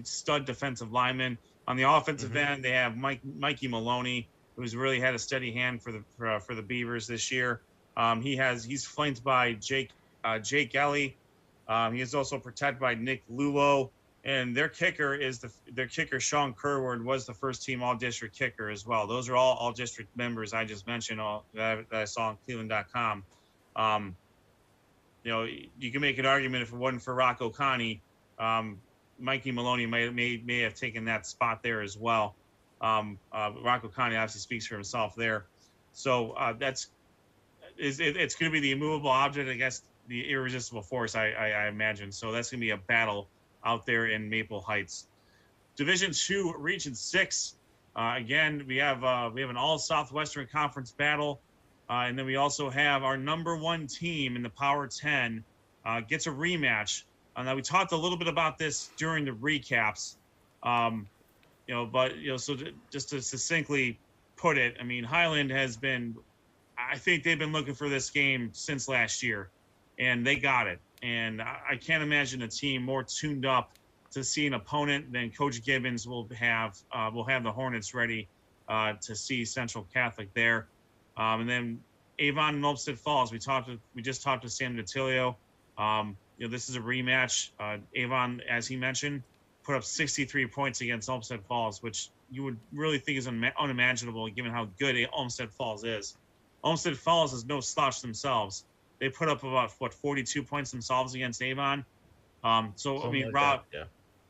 stud defensive lineman. On the offensive end, they have Mikey Maloney, who's really had a steady hand for the Beavers this year. He's flanked by Jake Ellie. He is also protected by Nick Lulo. And their kicker Sean Kerward, was the first team all-district kicker as well. Those are all district members I just mentioned, that I saw on Cleveland.com. You can make an argument if it wasn't for Rocco Connie, Mikey Maloney may have taken that spot there as well. Rocco Connie obviously speaks for himself there. So it's going to be the immovable object against the irresistible force, I imagine. So that's going to be a battle out there in Maple Heights. Division 2, Region 6. Again, we have an all Southwestern Conference battle. And then we also have our number 1 team in the Power 10 gets a rematch. Now we talked a little bit about this during the recaps. So just to succinctly put it, I mean, Highland I think they've been looking for this game since last year, and they got it. And I can't imagine a team more tuned up to see an opponent than Coach Gibbons will have the Hornets ready to see Central Catholic there. And then Avon and Olmsted Falls. We just talked to Sam DiTilio. This is a rematch. Avon, as he mentioned, put up 63 points against Olmsted Falls, which you would really think is unimaginable given how good Olmsted Falls is. Olmsted Falls is no slouch themselves. They put up about 42 points themselves against Avon. Rob,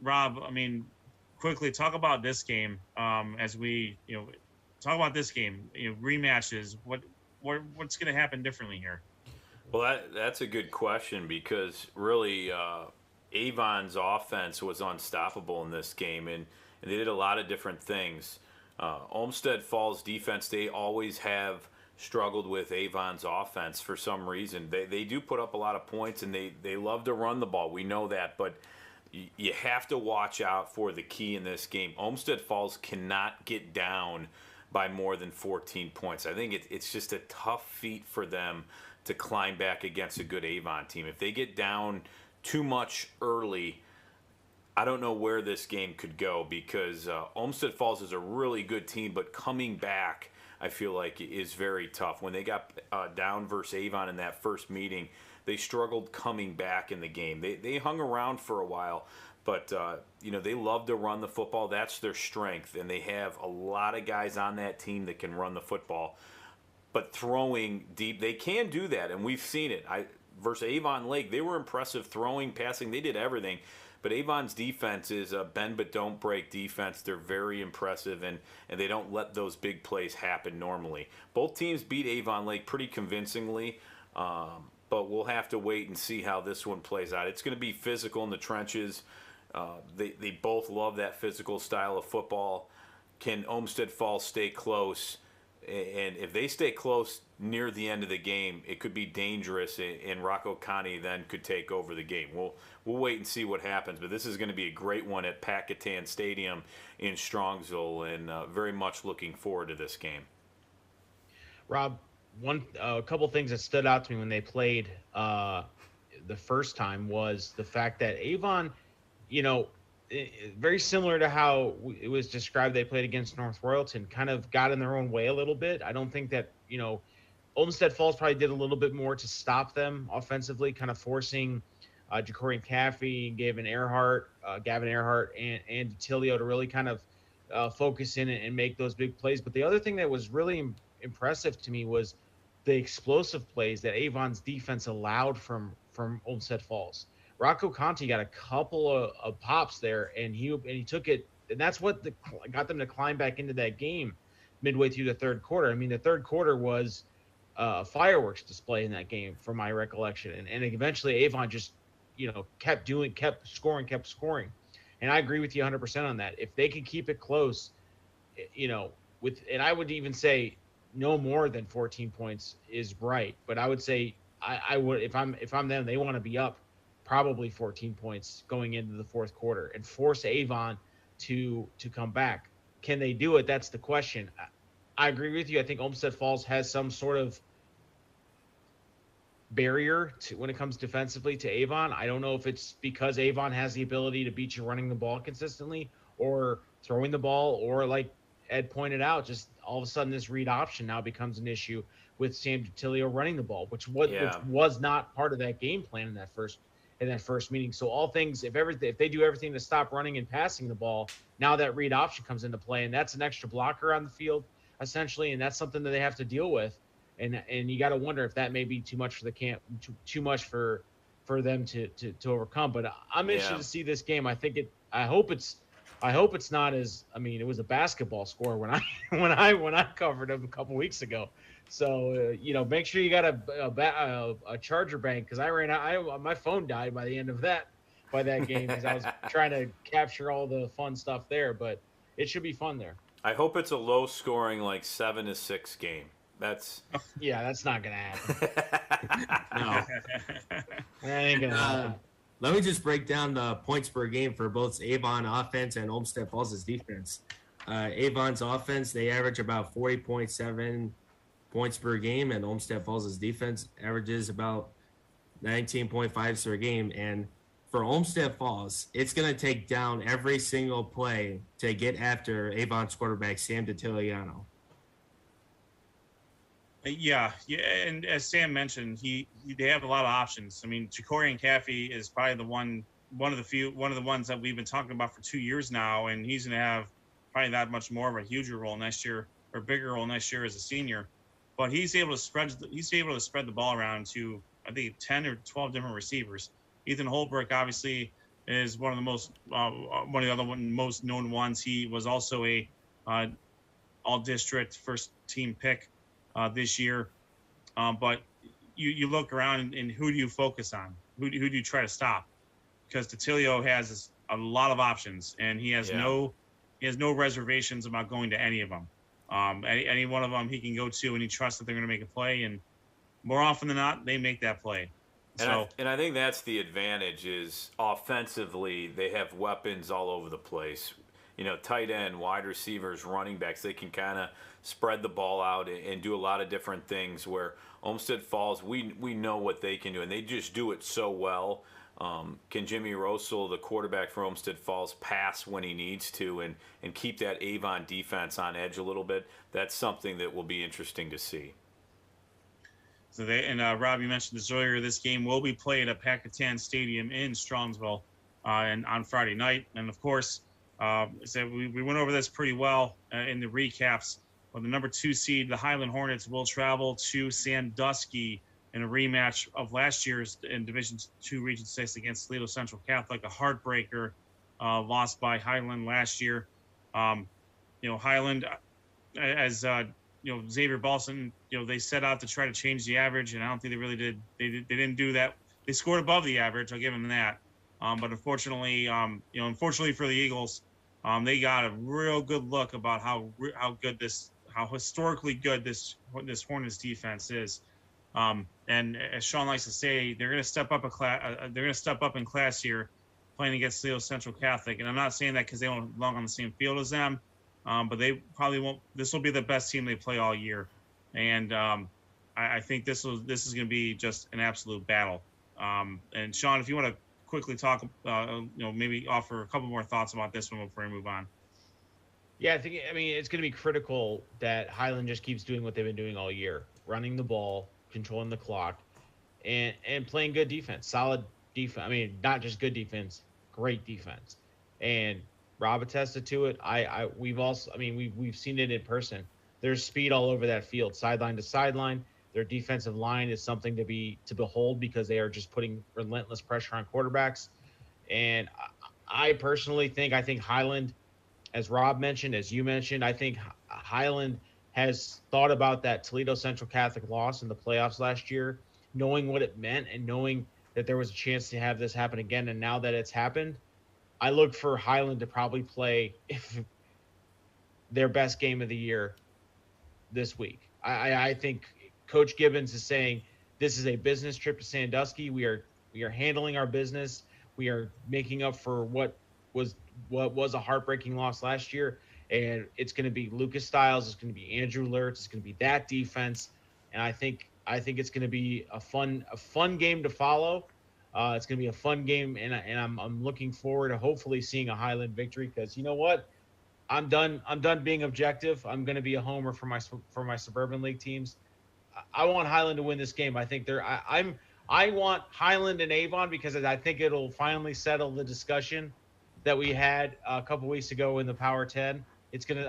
I mean, quickly talk about this game as we talk about this game. Rematches. What's going to happen differently here? Well, that's a good question because really Avon's offense was unstoppable in this game, and they did a lot of different things. Olmsted Falls defense, they always have struggled with Avon's offense for some reason. They do put up a lot of points, and they love to run the ball. We know that, but you have to watch out for the key in this game. Olmsted Falls cannot get down by more than 14 points. I think it's just a tough feat for them to climb back against a good Avon team. If they get down too much early, I don't know where this game could go because Olmsted Falls is a really good team, but coming back, I feel like, is very tough. When they got down versus Avon in that first meeting, they struggled coming back in the game. They hung around for a while, but they love to run the football. That's their strength, and they have a lot of guys on that team that can run the football. But throwing deep, they can do that, and we've seen it. Versus Avon Lake, they were impressive throwing, passing. They did everything. But Avon's defense is a bend but don't break defense. They're very impressive, and they don't let those big plays happen normally. Both teams beat Avon Lake pretty convincingly, but we'll have to wait and see how this one plays out. It's going to be physical in the trenches. They both love that physical style of football. Can Olmsted Falls stay close? And if they stay close near the end of the game, it could be dangerous, and Rocco Connie then could take over the game. We'll wait and see what happens, but this is going to be a great one at Packatan Stadium in Strongsville, and very much looking forward to this game. Rob, a couple things that stood out to me when they played the first time was the fact that Avon, very similar to how it was described they played against North Royalton, kind of got in their own way a little bit. I don't think that, Olmsted Falls probably did a little bit more to stop them offensively, kind of forcing Jacorian Caffey, Gavin Earhart, and DiTilio to really kind of focus in and make those big plays. But the other thing that was really impressive to me was the explosive plays that Avon's defense allowed from Olmsted Falls. Rocco Conti got a couple of pops there, and he took it, and that's what got them to climb back into that game midway through the third quarter. I mean, the third quarter was a fireworks display in that game, from my recollection, and eventually Avon just kept scoring. And I agree with you 100% on that. If they can keep it close, and I would even say no more than 14 points is right. But I would say I would if I'm them, they want to be up probably 14 points going into the fourth quarter and force Avon to come back. Can they do it? That's the question. I agree with you. I think Olmsted Falls has some sort of barrier to when it comes defensively to Avon. I don't know if it's because Avon has the ability to beat you running the ball consistently or throwing the ball, or like Ed pointed out, just all of a sudden this read option now becomes an issue with Sam DiTilio running the ball, which was not part of that game plan in that first meeting. So all things, if they do everything to stop running and passing the ball, now that read option comes into play, and that's an extra blocker on the field essentially, and that's something that they have to deal with. And you got to wonder if that may be too much for the camp, too much for them to overcome. But I'm interested to see this game. I hope it's not as, I mean, it was a basketball score when I covered them a couple weeks ago. So make sure you got a charger bank, because my phone died by the end of that game because I was trying to capture all the fun stuff there. But it should be fun there. I hope it's a low scoring, like 7-6 game. That's not gonna happen. No. That ain't gonna happen. Let me just break down the points per game for both Avon offense and Olmsted Falls' defense. Avon's offense, they average about 40.7 points per game, and Olmsted Falls' defense averages about 19.5 per game. And for Olmsted Falls, it's going to take down every single play to get after Avon's quarterback, Sam DiTiliano. Yeah, and as Sam mentioned, they have a lot of options. I mean, Ja'Cory Caffey is probably one of the ones that we've been talking about for 2 years now, and he's going to have probably that much more of a huger role next year, or bigger role next year as a senior. But he's able to spread the ball around to, I think, 10 or 12 different receivers. Ethan Holbrook obviously is one of the most most known ones. He was also a all-district first-team pick this year. But you look around and who do you focus on? Who do you try to stop? Because DiTilio has a lot of options, and he has no reservations about going to any of them. Any one of them he can go to, and he trusts that they're going to make a play, and more often than not, they make that play. And I think that's the advantage is offensively they have weapons all over the place. Tight end, wide receivers, running backs, they can kind of spread the ball out and do a lot of different things, where Olmsted Falls, we know what they can do, and they just do it so well. Can Jimmy Rosel, the quarterback for Olmsted Falls, pass when he needs to and keep that Avon defense on edge a little bit? That's something that will be interesting to see. So Rob, you mentioned this earlier. This game will be played at Packatan Stadium in Strongsville and on Friday night. And of course, so we went over this pretty well in the recaps. Well, the number 2 seed, the Highland Hornets, will travel to Sandusky in a rematch of last year's in Division 2 Region 6 against Toledo Central Catholic, a heartbreaker lost by Highland last year. Highland, as Xavier Balson, they set out to try to change the average, and I don't think they really did. They didn't do that. They scored above the average. I'll give them that. But unfortunately, unfortunately for the Eagles, they got a real good look about how historically good this Hornets defense is. And as Sean likes to say, they're going to step up in class here, playing against Toledo Central Catholic. And I'm not saying that because they don't belong on the same field as them, but they probably won't. This will be the best team they play all year, and I think this is going to be just an absolute battle. And Sean, if you want to quickly talk, maybe offer a couple more thoughts about this one before we move on. Yeah, I mean, it's going to be critical that Highland just keeps doing what they've been doing all year, running the ball, controlling the clock, and playing good defense, solid defense. I mean, not just good defense, great defense. And Rob attested to it. We've seen it in person. There's speed all over that field, sideline to sideline. Their defensive line is something to behold because they are just putting relentless pressure on quarterbacks. And I personally think Highland, as Rob mentioned, as you mentioned, I think Highland has thought about that Toledo Central Catholic loss in the playoffs last year, knowing what it meant and knowing that there was a chance to have this happen again. And now that it's happened, I look for Highland to probably play their best game of the year this week. I think Coach Gibbons is saying this is a business trip to Sandusky. We are handling our business. We are making up for what was a heartbreaking loss last year. And it's going to be Lucas Stiles. It's going to be Andrew Lurtz. It's going to be that defense. And I think it's going to be a fun game to follow. It's going to be a fun game, and I'm looking forward to hopefully seeing a Highland victory, because you know what? I'm done being objective. I'm going to be a homer for my Suburban League teams. I want Highland to win this game. I think I want Highland and Avon, because I think it'll finally settle the discussion that we had a couple weeks ago in the Power 10.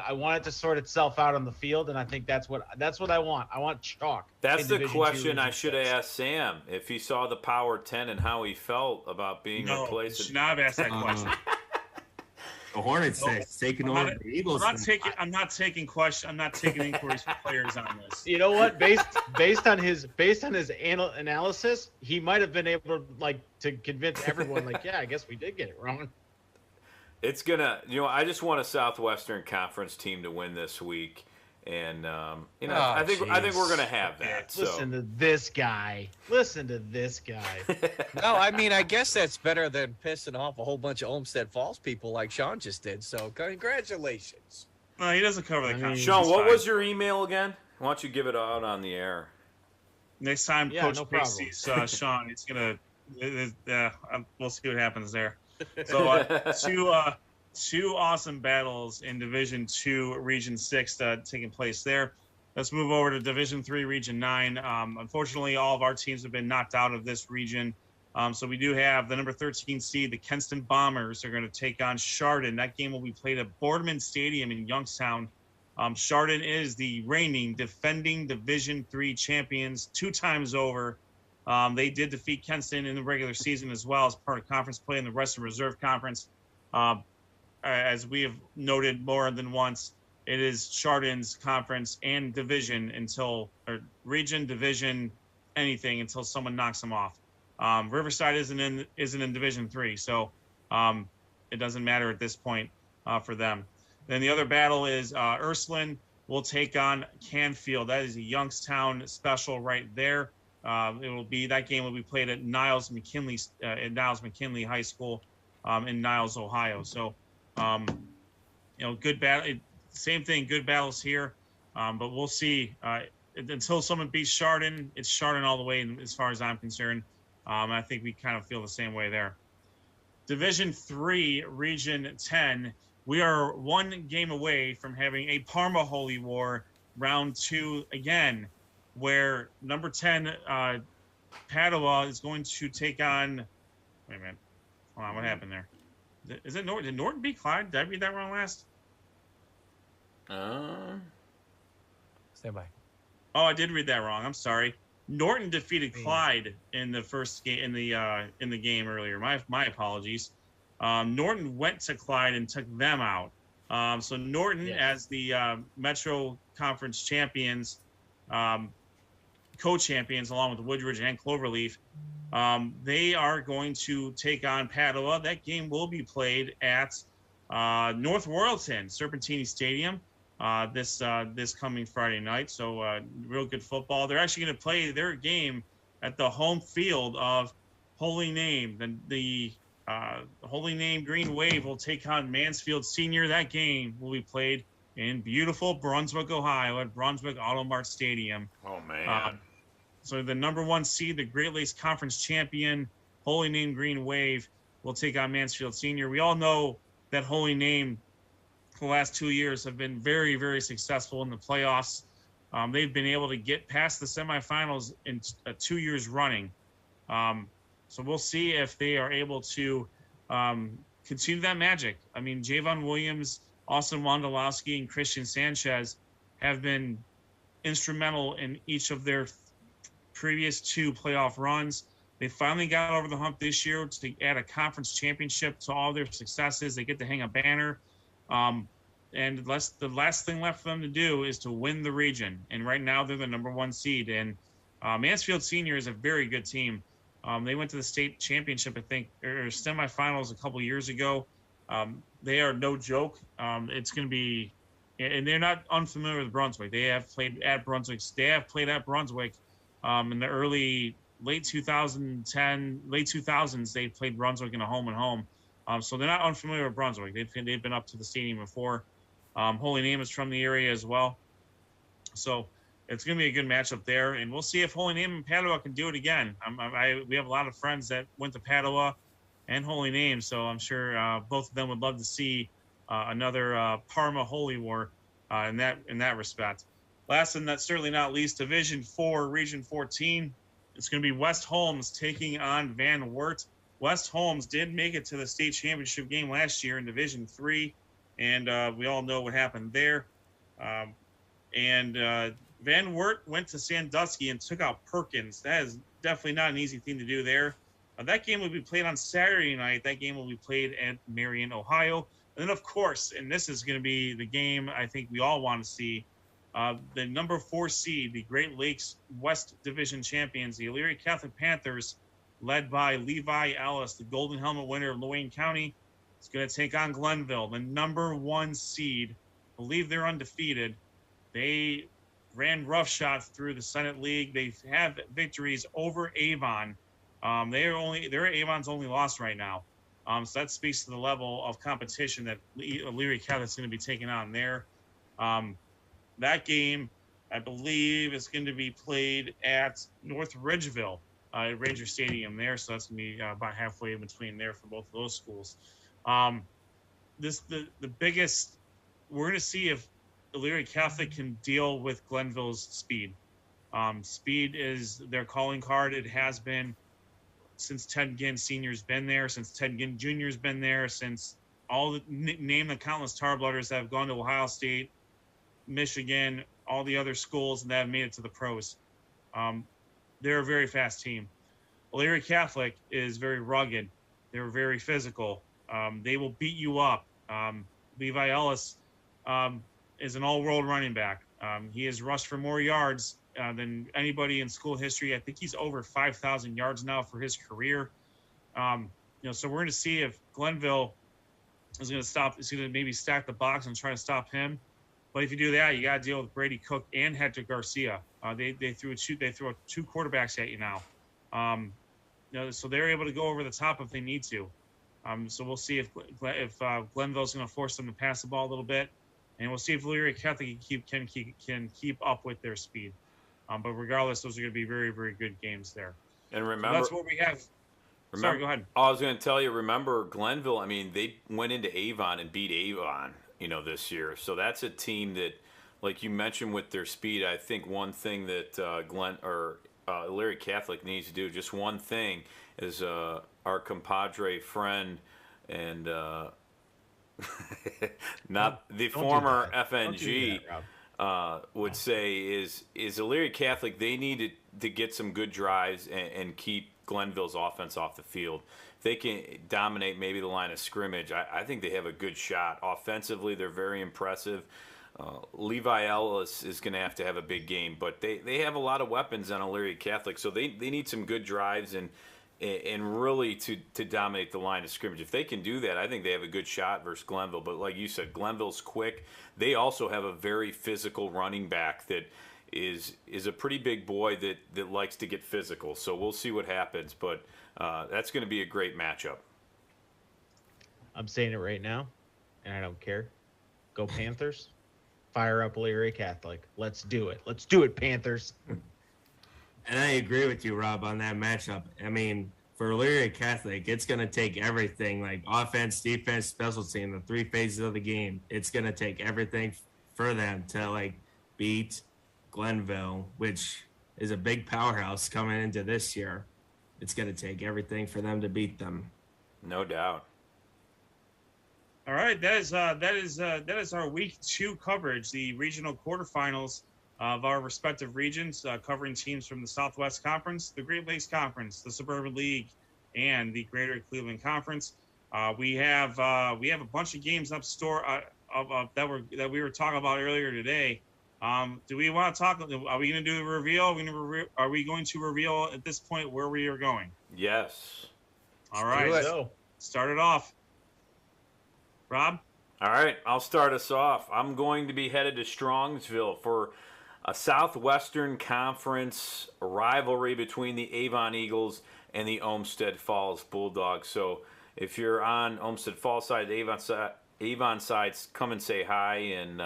I want it to sort itself out on the field, and I think that's what I want. I want chalk. That's the question I should have asked Sam, if he saw the Power 10 and how he felt about being replaced. No, should not have asked that question. The Hornets taking over the Eagles. I'm not taking inquiries from players on this. You know what? Based on his analysis, he might have been able to convince everyone. Yeah, I guess we did get it wrong. It's gonna, I just want a Southwestern Conference team to win this week, and I think we're gonna have that. Listen to this guy. No, I mean, I guess that's better than pissing off a whole bunch of Olmsted Falls people like Sean just did. So congratulations. No, he doesn't cover the conference. Sean, what was your email again? Why don't you give it out on the air? Next time Coach Big sees Sean, it's gonna. We'll see what happens there. So two awesome battles in Division 2, Region 6 taking place there. Let's move over to Division 3, Region 9. Unfortunately, all of our teams have been knocked out of this region. So we do have the number 13 seed, the Kenston Bombers, are going to take on Chardon. That game will be played at Boardman Stadium in Youngstown. Chardon is the reigning, defending Division 3 champions 2 times over. They did defeat Kenston in the regular season as well as part of conference play in the Western Reserve Conference. As we have noted more than once, it is Chardon's conference and division region, division, anything until someone knocks them off. Riverside isn't in Division 3, so it doesn't matter at this point for them. Then the other battle is Ursuline will take on Canfield. That is a Youngstown special right there. That game will be played at Niles McKinley High School in Niles, Ohio. So, good battle. Same thing, good battles here. But we'll see. Until someone beats Chardon, it's Chardon all the way, as far as I'm concerned. I think we kind of feel the same way there. Division 3, Region 10. We are one game away from having a Parma Holy War round 2 again, where number 10 Padua is going to take on. Wait a minute. Hold on, what happened there? Is it Norton? Did Norton beat Clyde? Did I read that wrong last? Stand by. Oh, I did read that wrong. I'm sorry. Norton defeated Clyde in the first game in the game earlier. My apologies. Norton went to Clyde and took them out. So Norton, as the Metro Conference champions, co-champions, along with Woodridge and Cloverleaf, they are going to take on Padua. That game will be played at North Royalton Serpentini Stadium this coming Friday night. So real good football. They're actually going to play their game at the home field of Holy Name. The Holy Name Green Wave will take on Mansfield Senior. That game will be played in beautiful Brunswick, Ohio, at Brunswick Auto Mart Stadium. Oh, man. So the number 1 seed, the Great Lakes Conference champion, Holy Name Green Wave, will take on Mansfield Senior. We all know that Holy Name for the last 2 years have been very, very successful in the playoffs. They've been able to get past the semifinals in 2 years running. So we'll see if they are able to continue that magic. I mean, Javon Williams, Austin Wondolowski, and Christian Sanchez have been instrumental in each of their previous 2 playoff runs. They finally got over the hump this year to add a conference championship to all their successes. They get to hang a banner. And the last thing left for them to do is to win the region. And right now they're the number 1 seed. And Mansfield Senior is a very good team. They went to the state championship, I think, or semifinals a couple years ago. They are no joke. It's going to be and they're not unfamiliar with Brunswick. They have played at Brunswick. They have played at Brunswick in the late 2000s. They played Brunswick in a home and home. So they're not unfamiliar with Brunswick. They've been up to the stadium before. Holy Name is from the area as well. So it's going to be a good matchup there. And we'll see if Holy Name and Padua can do it again. We have a lot of friends that went to Padua and Holy Name. So I'm sure both of them would love to see another Parma Holy War in that respect. Last and certainly not least, Division 4, Region 14. It's going to be West Holmes taking on Van Wert. West Holmes did make it to the state championship game last year in Division 3, and we all know what happened there. Van Wert went to Sandusky and took out Perkins. That is definitely not an easy thing to do there. That game will be played on Saturday night. That game will be played at Marion, Ohio. And then, of course, and this is going to be the game I think we all want to see, the number 4 seed, the Great Lakes West Division champions, the Elyria Catholic Panthers, led by Levi Ellis, the Golden Helmet winner of Lorain County. It's going to take on Glenville, the number 1 seed. I believe they're undefeated. They ran roughshod through the Senate League. They have victories over Avon. They're Avon's only loss right now. So that speaks to the level of competition that Elyria Catholic's going to be taking on there. That game, I believe, is going to be played at North Ridgeville, at Ranger Stadium there. So that's going to be about halfway in between there for both of those schools. The biggest, we're going to see if Elyria Catholic can deal with Glenville's speed. Speed is their calling card. It has been since Ted Ginn Sr.'s been there, since Ted Ginn Jr.'s been there, since name the countless Tarblooders that have gone to Ohio State, Michigan, all the other schools that have made it to the pros. They're a very fast team. Elyria Catholic is very rugged. They're very physical. They will beat you up. Levi Ellis is an all-world running back. He has rushed for more yards than anybody in school history. I think he's over 5,000 yards now for his career. So we're going to see if Glenville is going to maybe stack the box and try to stop him. But if you do that, you got to deal with Brady Cook and Hector Garcia. They threw 2 quarterbacks at you now. So they're able to go over the top if they need to. So we'll see if Glenville's going to force them to pass the ball a little bit, and we'll see if Elyria Catholic can keep up with their speed. But regardless, those are going to be very, very good games there. And remember, so that's what we have. Sorry, go ahead. I was going to tell you, remember Glenville, I mean, they went into Avon and beat Avon, this year. So that's a team that, like you mentioned with their speed, I think one thing that Elyria Catholic needs to do, just one thing, is our compadre friend and not the former FNG would say is Elyria Catholic, they needed to get some good drives and keep Glenville's offense off the field. If they can dominate maybe the line of scrimmage, I think they have a good shot. Offensively, they're very impressive. Levi Ellis is going to have a big game, but they have a lot of weapons on Elyria Catholic, so they need some good drives and really to dominate the line of scrimmage. If they can do that, I think they have a good shot versus Glenville. But like you said, Glenville's quick. They also have a very physical running back that is a pretty big boy that likes to get physical. So we'll see what happens, but that's going to be a great matchup. I'm saying it right now, and I don't care. Go Panthers. Fire up Elyria Catholic. Let's do it. Let's do it, Panthers. And I agree with you, Rob, on that matchup. I mean, for Elyria Catholic, it's going to take everything, like offense, defense, special team, the 3 phases of the game. It's going to take everything for them to, beat Glenville, which is a big powerhouse coming into this year. It's going to take everything for them to beat them. No doubt. All right, that is our week 2 coverage, the regional quarterfinals of our respective regions, covering teams from the Southwest Conference, the Great Lakes Conference, the Suburban League, and the Greater Cleveland Conference. We have a bunch of games up store that we were talking about earlier today. Do we want to talk? Are we going to do the reveal? Are we going to reveal at this point where we are going? Yes. All right. So start it off. Rob? All right, I'll start us off. I'm going to be headed to Strongsville for a Southwestern Conference rivalry between the Avon Eagles and the Olmsted Falls Bulldogs. So if you're on Olmsted Falls side, Avon sides, come and say hi, and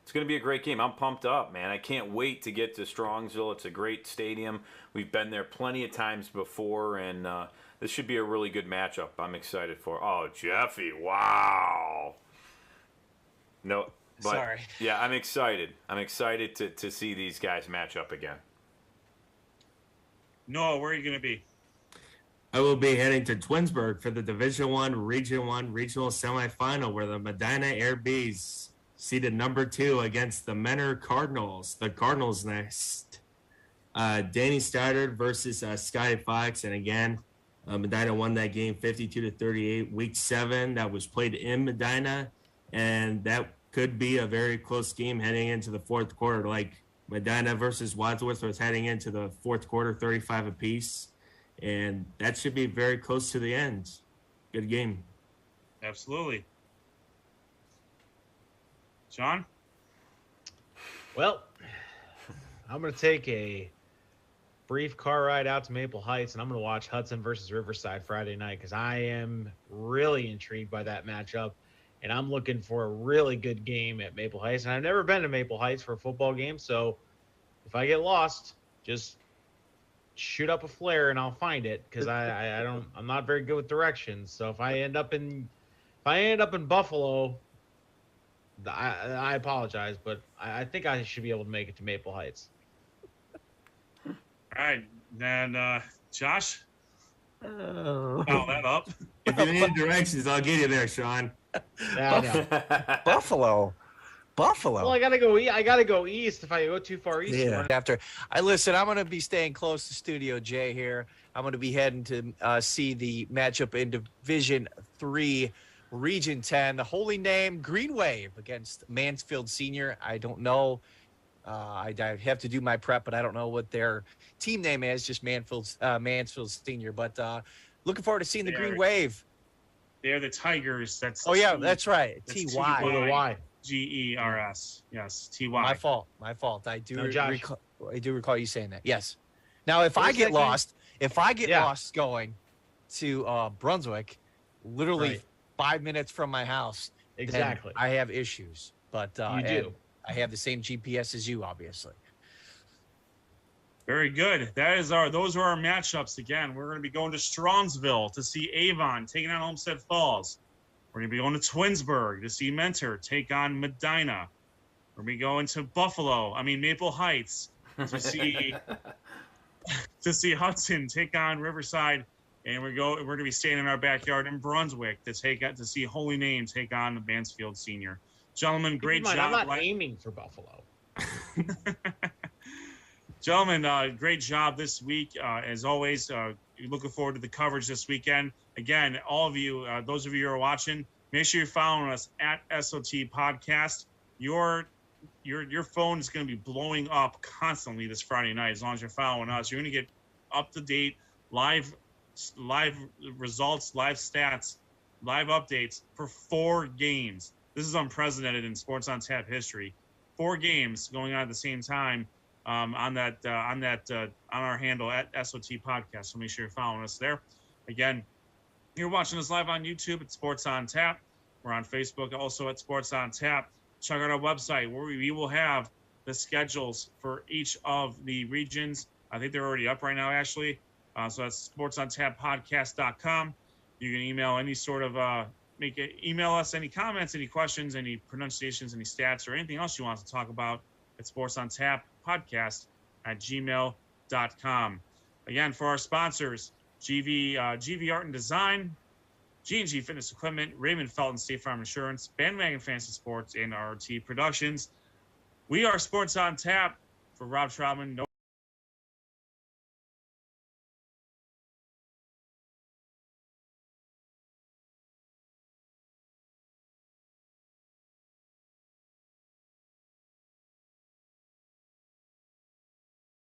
it's going to be a great game. I'm pumped up, man. I can't wait to get to Strongsville. It's a great stadium. We've been there plenty of times before, and this should be a really good matchup. I'm excited for. Oh, Jeffy, wow. No, but Sorry. Yeah, I'm excited. I'm excited to see these guys match up again. Noah, where are you going to be? I will be heading to Twinsburg for the Division I, Region 1 regional semifinal, where the Medina Air Bees seeded number 2 against the Menor Cardinals. The Cardinals next. Danny Stoddard versus Scotty Fox, and again, Medina won that game 52-38. Week 7 that was played in Medina. And that could be a very close game heading into the fourth quarter. Like Medina versus Wadsworth was heading into the fourth quarter, 35 apiece. And that should be very close to the end. Good game. Absolutely. John? Well, I'm going to take a brief car ride out to Maple Heights, and I'm going to watch Hudson versus Riverside Friday night because I am really intrigued by that matchup. And I'm looking for a really good game at Maple Heights. And I've never been to Maple Heights for a football game. So if I get lost, just shoot up a flare and I'll find it. Because I'm not very good with directions. So if I end up in Buffalo, I apologize, but I think I should be able to make it to Maple Heights. All right. Then Josh? Oh. Follow that up. If you need directions, I'll get you there, Sean. Buffalo. Well, I gotta go east. If I go too far east, yeah. I'm gonna be staying close to Studio J here. I'm gonna be heading to see the matchup in Division 3, Region 10. The holy name Green Wave against Mansfield Senior. I don't know. I have to do my prep, but I don't know what their team name is. Just Mansfield Senior. But looking forward to seeing the Green Wave. They're the Tigers. That's that's right. That's T-Y. With a Y. G-E-R-S. Yes, T-Y. My fault. I do recall you saying that. Yes. Now, if What I was get that lost, lost going to Brunswick, literally 5 minutes from my house, Exactly. then I have issues. But You do. I have the same GPS as you, obviously. Very good. Those are our matchups. Again, we're going to be going to Strongsville to see Avon taking on Olmsted Falls. We're going to be going to Twinsburg to see Mentor take on Medina. We're going to be going to Maple Heights to see Hudson take on Riverside, and we're going to be staying in our backyard in Brunswick to see Holy Name take on Mansfield Senior. Gentlemen, great job. I'm not aiming for Buffalo. Gentlemen, great job this week. As always, looking forward to the coverage this weekend. Again, all of you, those of you who are watching, make sure you're following us at SOT Podcast. Your phone is going to be blowing up constantly this Friday night as long as you're following us. You're going to get up-to-date live results, live stats, live updates for 4 games. This is unprecedented in Sports on Tap history. 4 games going on at the same time. On our handle at SOT Podcast. So make sure you're following us there. Again, you're watching us live on YouTube at Sports on Tap. We're on Facebook also at Sports on Tap. Check out our website where we will have the schedules for each of the regions. I think they're already up right now, Ashley. So that's sportsontappodcast.com. You can email any sort of email us any comments, any questions, any pronunciations, any stats, or anything else you want to talk about at sportsontappodcast@gmail.com. Again, for our sponsors, GV Art and Design, G&G Fitness Equipment, Raymond Felton State Farm Insurance, Bandwagon Fantasy Sports, and RT Productions. We are Sports on Tap. For Rob Trautman,